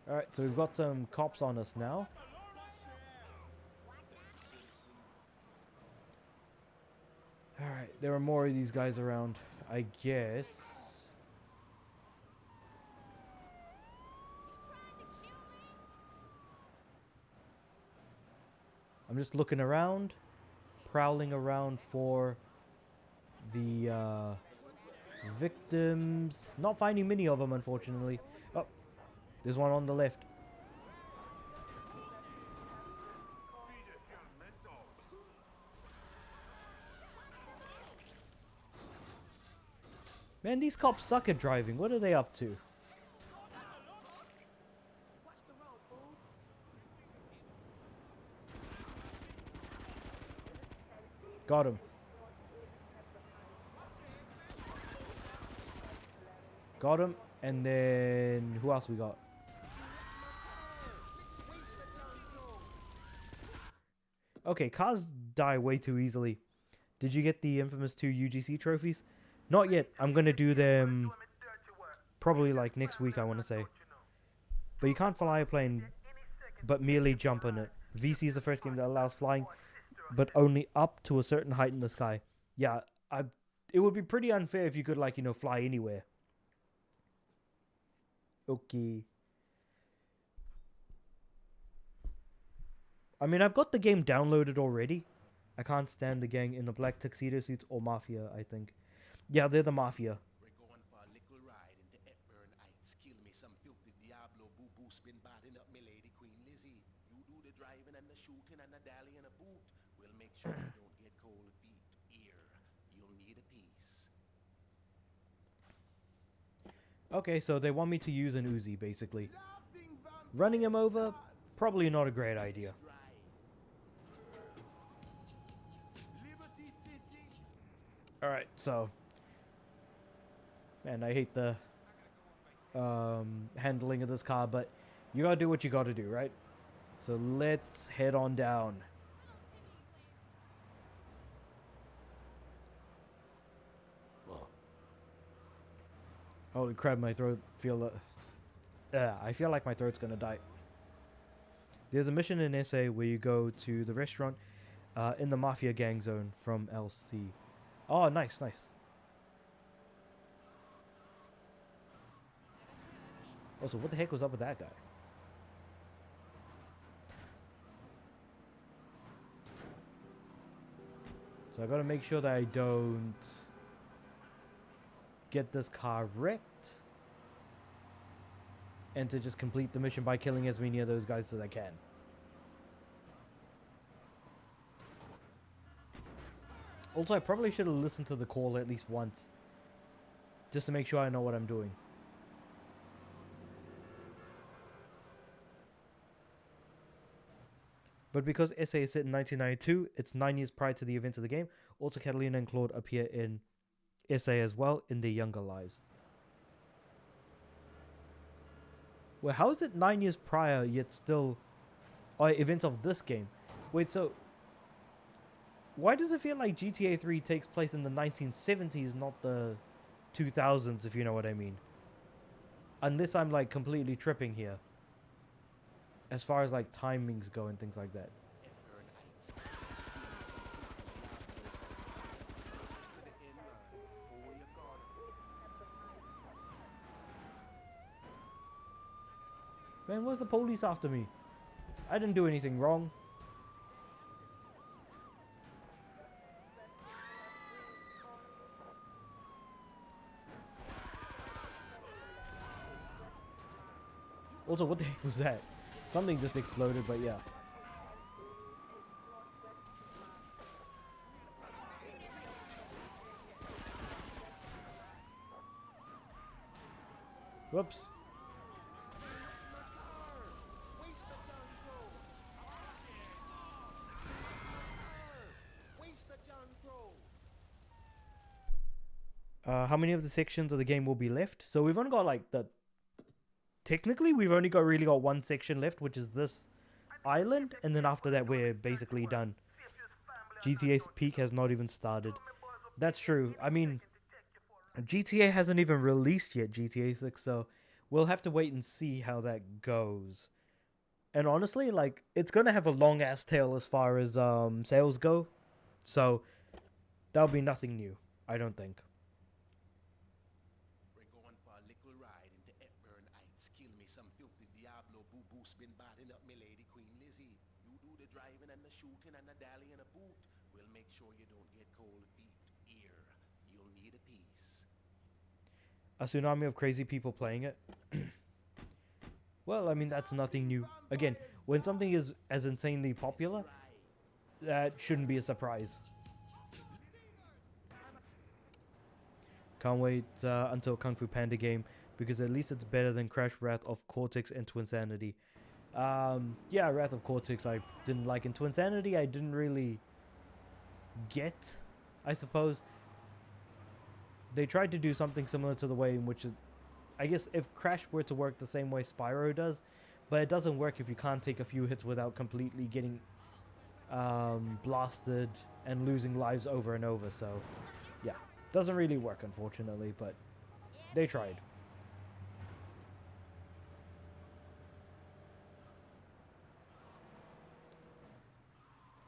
Alright, so we've got some cops on us now. Alright, there are more of these guys around, I guess. I'm just looking around, prowling around for the victims. Not finding many of them, unfortunately. Oh, there's one on the left. Man, these cops suck at driving. What are they up to? Got him. Got him. And then who else we got? Okay, cars die way too easily. Did you get the infamous 2 UGC trophies? Not yet. I'm going to do them probably like next week, I want to say. But you can't fly a plane, but merely jump on it. VC is the first game that allows flying, but only up to a certain height in the sky. Yeah, it would be pretty unfair if you could, like, you know, fly anywhere. Okay. I mean, I've got the game downloaded already. I can't stand the gang in the black tuxedo suits or Mafia, I think. Yeah, they're the Mafia. We're going for a little ride into Hepburn Heights. Kill me some filthy Diablo boo-boo spin batting up me lady Queen Lizzie. You do the driving and the shooting and the dally and a boot. We'll make sure you don't get cold feet. Here, you'll need a piece. Okay, so they want me to use an Uzi, basically. Running him over, probably not a great idea. Alright, so... Man, I hate the handling of this car, but you gotta do what you gotta do, right? So let's head on down. Holy crap, my throat I feel like my throat's gonna die. There's a mission in SA where you go to the restaurant in the Mafia gang zone from LC. Oh, nice, nice. Also, what the heck was up with that guy? So I gotta make sure that I don't get this car wrecked. And to just complete the mission by killing as many of those guys as I can. Also, I probably should have listened to the call at least once. Just to make sure I know what I'm doing. But because SA is set in 1992, it's 9 years prior to the events of the game. Also, Catalina and Claude appear in SA as well in their younger lives. Well, how is it 9 years prior yet still events of this game? Wait, so why does it feel like GTA 3 takes place in the 1970s, not the 2000s, if you know what I mean? Unless I'm like completely tripping here. As far as like timings go and things like that. Man, where's the police after me? I didn't do anything wrong. Also, what the heck was that? Something just exploded, but yeah. Whoops. How many of the sections of the game will be left? So we've only got like the... Technically, we've only really got one section left, which is this island. And then after that, we're basically done. GTA's peak has not even started. That's true. I mean, GTA hasn't even released yet, GTA 6. So we'll have to wait and see how that goes. And honestly, like, it's going to have a long-ass tail as far as sales go. So that'll be nothing new, I don't think. Been batting up me lady Queen Lizzie. You do the driving and the shooting and the dally and a boot. We'll make sure you don't get cold feet. Here, you'll need a piece. A tsunami of crazy people playing it. Well, I mean, that's nothing new. Again, when something is as insanely popular, that shouldn't be a surprise. Can't wait until Kung Fu Panda game, because at least it's better than Crash, Wrath of Cortex, and Twinsanity. Yeah, Wrath of Cortex I didn't like. In Twinsanity I didn't really get, I suppose. They tried to do something similar to the way in which I guess if Crash were to work the same way Spyro does, but it doesn't work if you can't take a few hits without completely getting blasted and losing lives over and over. So yeah, doesn't really work, unfortunately, but they tried.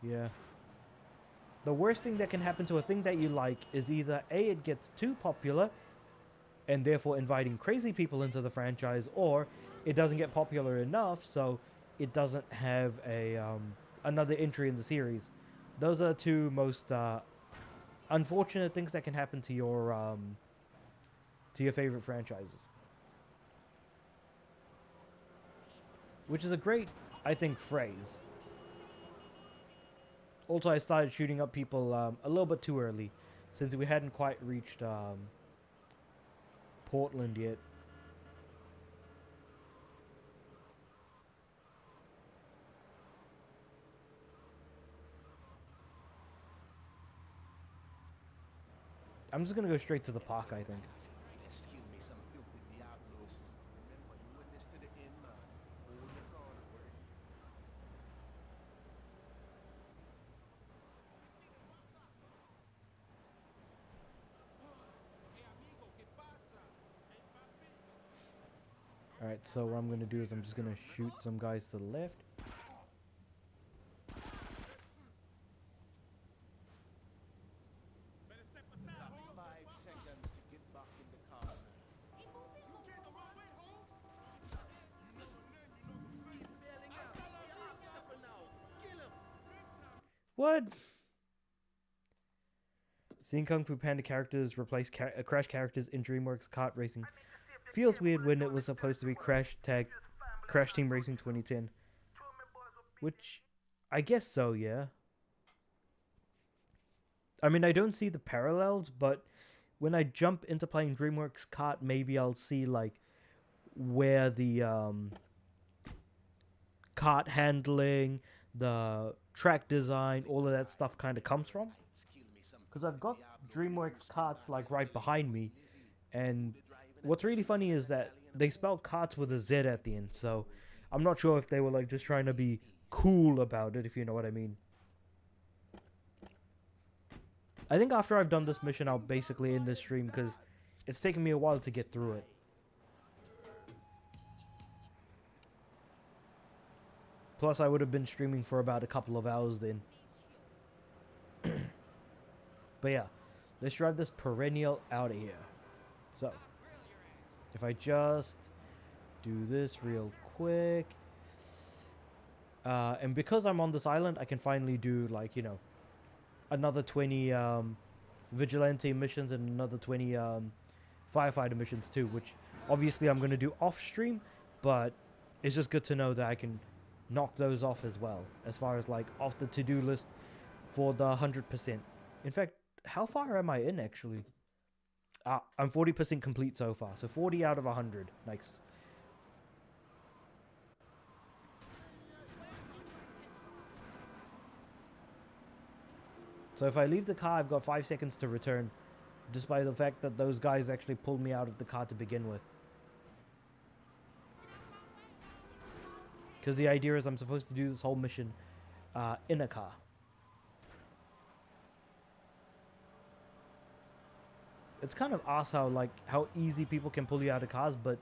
Yeah. The worst thing that can happen to a thing that you like is either A, it gets too popular and therefore inviting crazy people into the franchise, or it doesn't get popular enough so it doesn't have a another entry in the series. Those are the two most unfortunate things that can happen to your favorite franchises. Which is a great, I think, phrase. Also, I started shooting up people a little bit too early, since we hadn't quite reached Portland yet. I'm just gonna go straight to the park, I think. Excuse me, some filthy Diablos. Remember, you in this to the end, man. Hold your corner, word. Alright, so what I'm gonna do is I'm just gonna shoot some guys to the left. 5 seconds to get back in the car. He's bailing out. Stop it now. Kill him. What? Seeing Kung Fu Panda characters replace Crash characters in DreamWorks kart racing feels weird when it was supposed to be Crash Team Racing 2010. Which, I guess so, yeah. I mean, I don't see the parallels, but when I jump into playing DreamWorks kart, maybe I'll see, like, where the kart handling, the track design, all of that stuff kind of comes from. Because I've got DreamWorks karts, like, right behind me, and what's really funny is that they spell karts with a Z at the end, so I'm not sure if they were, like, just trying to be cool about it, if you know what I mean. I think after I've done this mission, I'll basically end this stream, because it's taken me a while to get through it. Plus, I would have been streaming for about a couple of hours then. But yeah, let's drive this perennial out of here. So, if I just do this real quick. And because I'm on this island, I can finally do, like, you know, another 20 vigilante missions and another 20 firefighter missions too, which obviously I'm going to do off stream, but it's just good to know that I can knock those off as well, as far as, like, off the to-do list for the 100%. In fact, how far am I in, actually? I'm 40% complete so far, so 40 out of 100. Nice. So if I leave the car, I've got 5 seconds to return, despite the fact that those guys actually pulled me out of the car to begin with. Because the idea is I'm supposed to do this whole mission in a car. It's kind of ass how easy people can pull you out of cars, but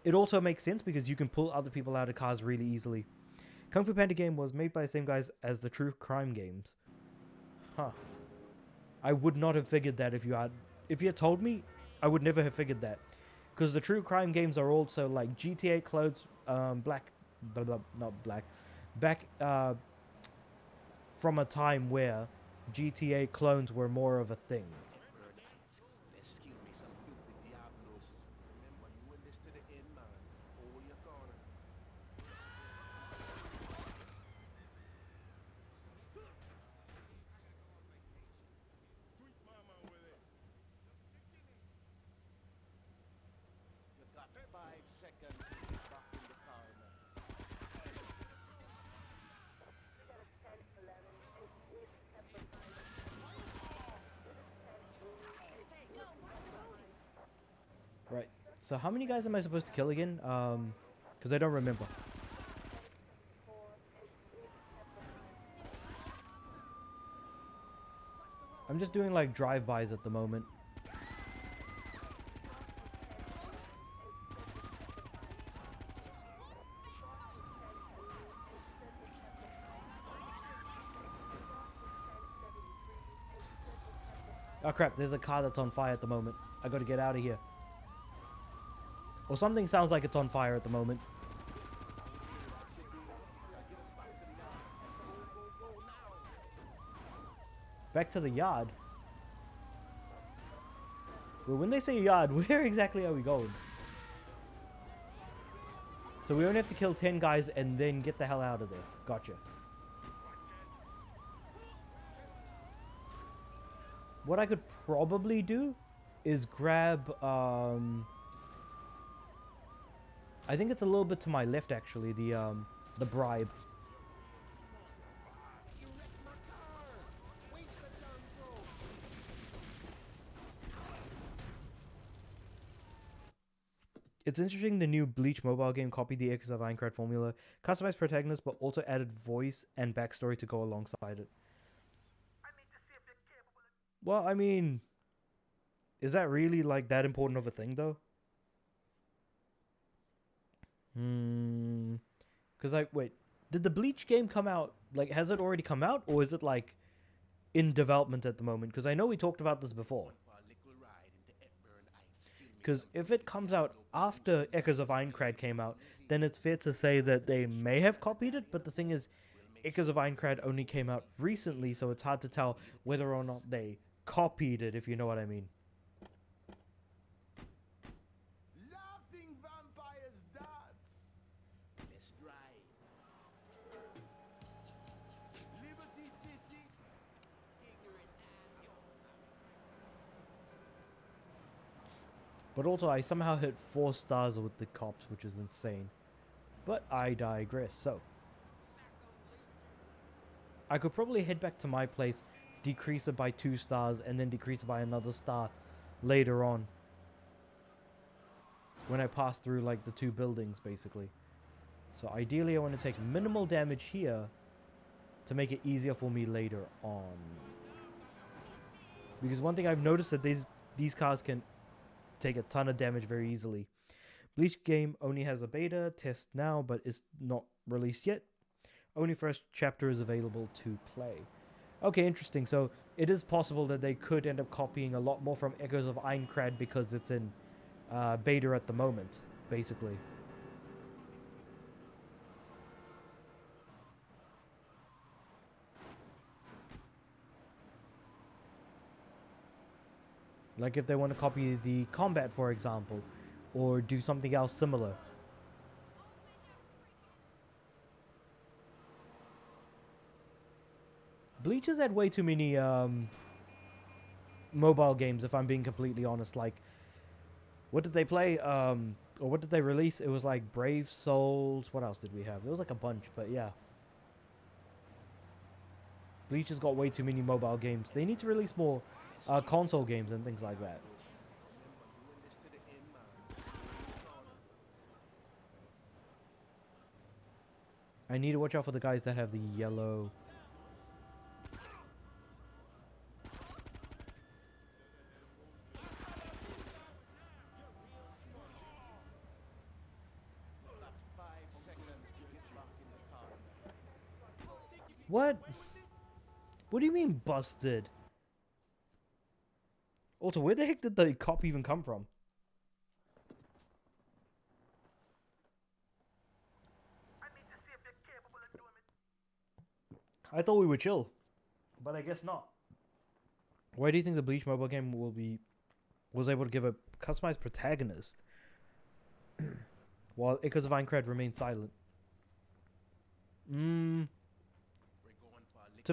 it also makes sense because you can pull other people out of cars really easily. Kung Fu Panda game was made by the same guys as the True Crime games. Huh. I would not have figured that if you had told me, I would never have figured that. Because the True Crime games are also like GTA clones, back from a time where GTA clones were more of a thing. Excuse me, some filthy Diablos. Remember, you in this to the end, man. Hold your corner. You got 5 seconds to get back in the car now. Right. So how many guys am I supposed to kill again? Because I don't remember. I'm just doing like drive-bys at the moment. Oh crap, there's a car that's on fire at the moment. I gotta get out of here. Or something sounds like it's on fire at the moment. Back to the yard. Well, when they say yard, where exactly are we going? So we only have to kill 10 guys and then get the hell out of there. Gotcha. What I could probably do is grab, I think it's a little bit to my left actually, the bribe. It's interesting the new Bleach mobile game copied the Echoes of Aincrad formula, customized protagonists, but also added voice and backstory to go alongside it. Well, I mean, is that really like that important of a thing though? Because wait, did the Bleach game come out? Like, has it already come out, or is it like in development at the moment? Because I know we talked about this before. Because if it comes out after Echoes of Aincrad came out, then it's fair to say that they may have copied it. But the thing is, Echoes of Aincrad only came out recently, so it's hard to tell whether or not they copied it, if you know what I mean. Laughing vampires dance. Let's drive. Liberty City. But also, I somehow hit 4 stars with the cops, which is insane. But I digress. So, I could probably head back to my place, decrease it by 2 stars, and then decrease it by another star later on. When I pass through, like, the 2 buildings, basically. So, ideally, I want to take minimal damage here to make it easier for me later on. Because one thing I've noticed that these cars can take a ton of damage very easily. Bleach game only has a beta test now, but it's not released yet. Only first chapter is available to play. Okay, interesting. So it is possible that they could end up copying a lot more from Echoes of Aincrad because it's in beta at the moment, basically. Like if they want to copy the combat, for example, or do something else similar. Bleach has had way too many mobile games, if I'm being completely honest. Like, what did they play? Or what did they release? It was like Brave Souls. What else did we have? It was like a bunch, but yeah. Bleach has got way too many mobile games. They need to release more console games and things like that. I need to watch out for the guys that have the yellow. What? What do you mean busted? Also, where the heck did the cop even come from? I thought we were chill, but I guess not. Why do you think the Bleach mobile game was able to give a customized protagonist while Echoes of Aincrad remained silent? To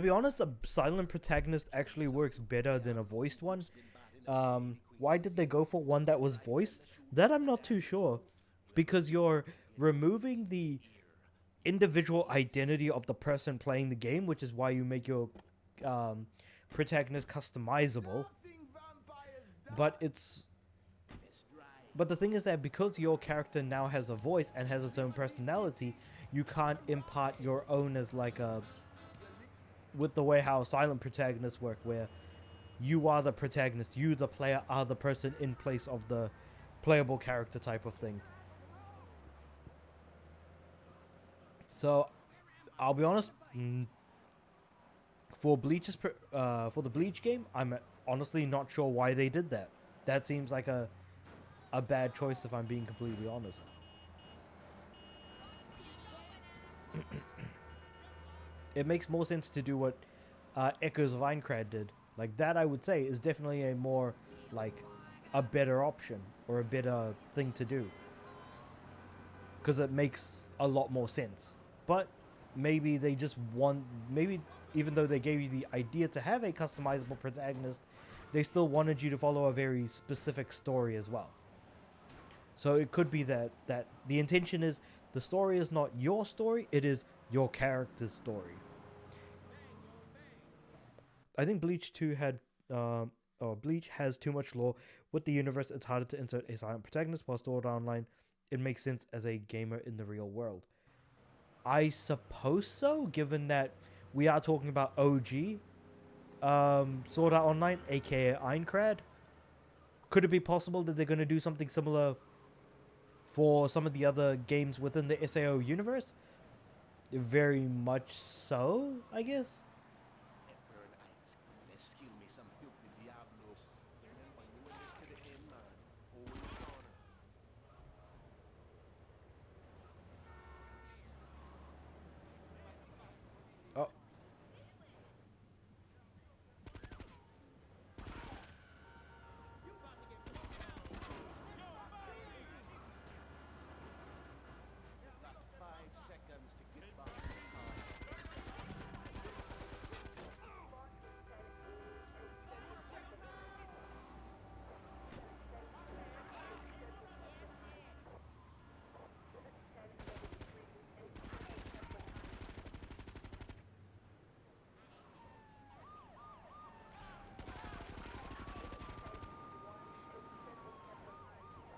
be honest, a silent protagonist actually works better than a voiced one. Why did they go for one that was voiced? That I'm not too sure. Because you're removing the individual identity of the person playing the game, which is why you make your protagonist customizable. But the thing is that because your character now has a voice and has its own personality, you can't impart your own as like a... with the way how silent protagonists work, where you are the protagonist, you the player are the person in place of the playable character type of thing. So, I'll be honest, for the Bleach game, I'm honestly not sure why they did that. That seems like a bad choice, if I'm being completely honest. It makes more sense to do what Echoes of Aincrad did. Like, that I would say is definitely a more, like, a better option, or a better thing to do. Because it makes a lot more sense. But maybe they just maybe even though they gave you the idea to have a customizable protagonist, they still wanted you to follow a very specific story as well. So it could be that the intention is the story is not your story, it is your character's story. I think Bleach 2 had, Bleach has too much lore with the universe. It's harder to insert a silent protagonist while stored online it makes sense as a gamer in the real world. I suppose so, given that we are talking about OG Sword Art Online, aka Aincrad. Could it be possible that they're going to do something similar for some of the other games within the SAO universe? Very much so, I guess. Oh.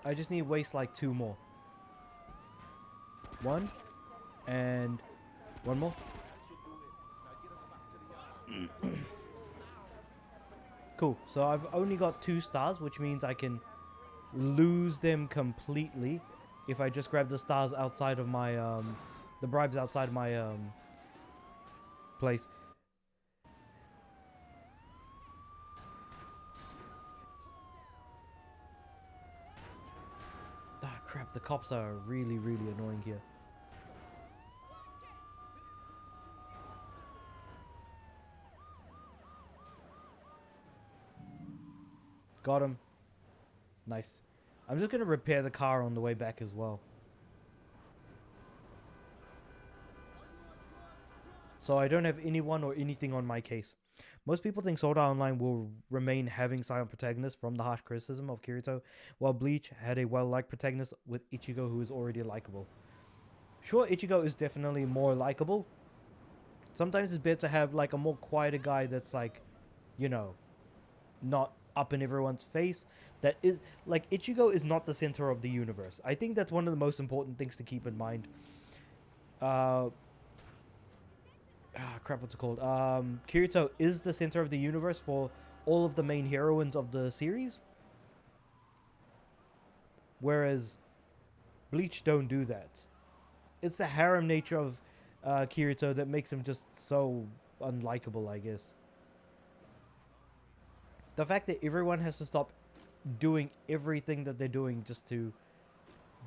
I just need to waste like 2 more. 1 and 1 more. Cool. So I've only got 2 stars, which means I can lose them completely if I just grab the stars outside of my the bribes outside my place. Ah, crap, the cops are really, really annoying here. Got him. Nice. I'm just going to repair the car on the way back as well. So I don't have anyone or anything on my case. Most people think Sword Art Online will remain having silent protagonists from the harsh criticism of Kirito, while Bleach had a well-liked protagonist with Ichigo, who is already likable. Sure, Ichigo is definitely more likable. Sometimes it's better to have like a more quieter guy that's like, you know, not up in everyone's face. That is like, Ichigo is not the center of the universe. I think that's one of the most important things to keep in mind. Crap, what's it called? Kirito is the center of the universe for all of the main heroines of the series. Whereas Bleach don't do that. It's the harem nature of Kirito that makes him just so unlikable, I guess. The fact that everyone has to stop doing everything that they're doing just to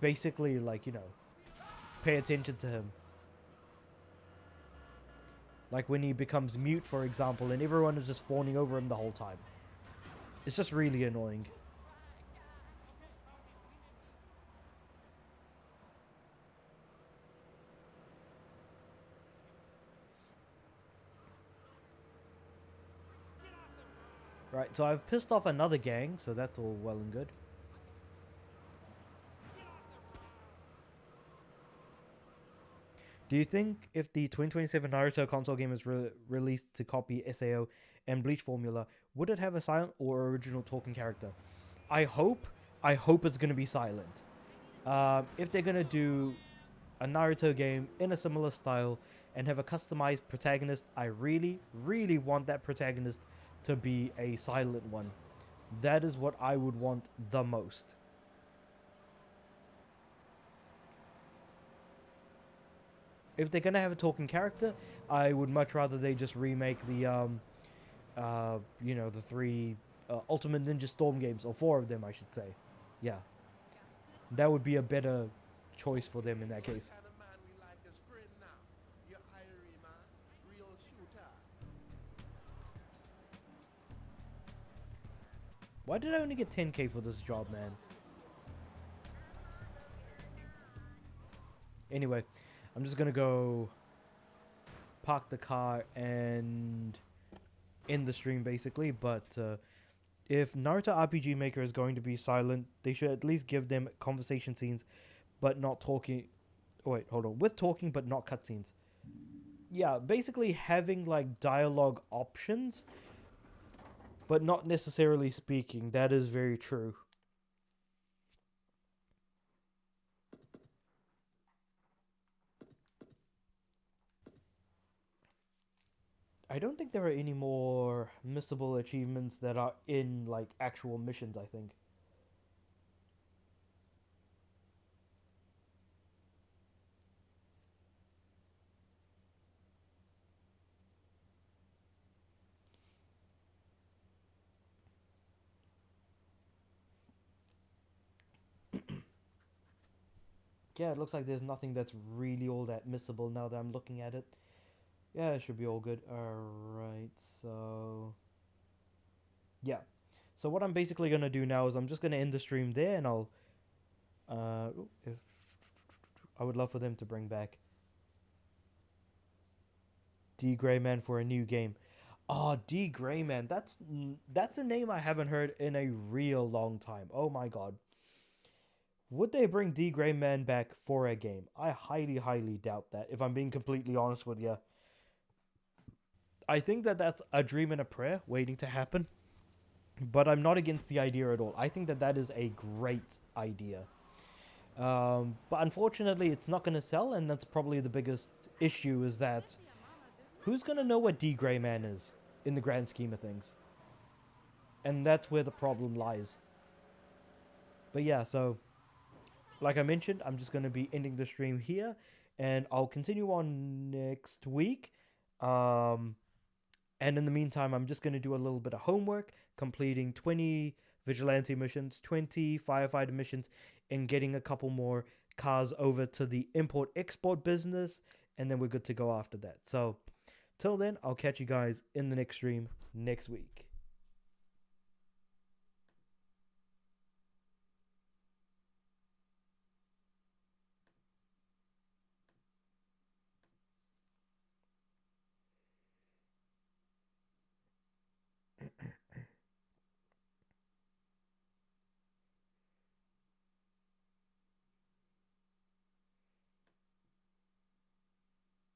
basically, like, you know, pay attention to him. Like when he becomes mute, for example, and everyone is just fawning over him the whole time. It's just really annoying. Right, so I've pissed off another gang, so that's all well and good. Do you think if the 2027 Naruto console game is released to copy SAO and Bleach formula, would it have a silent or original talking character? I hope it's going to be silent. If they're going to do a Naruto game in a similar style and have a customized protagonist, I really, really want that protagonist to be a silent one. That is what I would want the most. If they're gonna have a talking character, I would much rather they just remake the, you know, the 3 Ultimate Ninja Storm games, or 4 of them, I should say. Yeah, that would be a better choice for them in that case. Why did I only get 10k for this job, man? Anyway, I'm just gonna go park the car and end the stream basically, but if Naruto RPG Maker is going to be silent, they should at least give them conversation scenes, but not talking. Oh, wait, hold on. With talking, but not cutscenes. Yeah, basically having like dialogue options, but not necessarily speaking. That is very true. I don't think there are any more missable achievements that are in like actual missions, I think. Yeah, it looks like there's nothing that's really all that missable now that I'm looking at it. Yeah, it should be all good. Alright, so... yeah. So what I'm basically going to do now is I'm just going to end the stream there, and I'll... if I would love for them to bring back D. Grayman for a new game. Oh, D. Grayman. That's a name I haven't heard in a real long time. Oh my god. Would they bring D. Grayman back for a game? I highly, highly doubt that, if I'm being completely honest with you. I think that that's a dream and a prayer waiting to happen. But I'm not against the idea at all. I think that that is a great idea. But unfortunately, it's not going to sell, and that's probably the biggest issue, is that who's going to know what D. Grayman is in the grand scheme of things? And that's where the problem lies. But yeah, so... like I mentioned, I'm just going to be ending the stream here, and I'll continue on next week. And in the meantime, I'm just going to do a little bit of homework, completing 20 vigilante missions, 20 firefighter missions, and getting a couple more cars over to the import-export business, and then we're good to go after that. So, till then, I'll catch you guys in the next stream next week.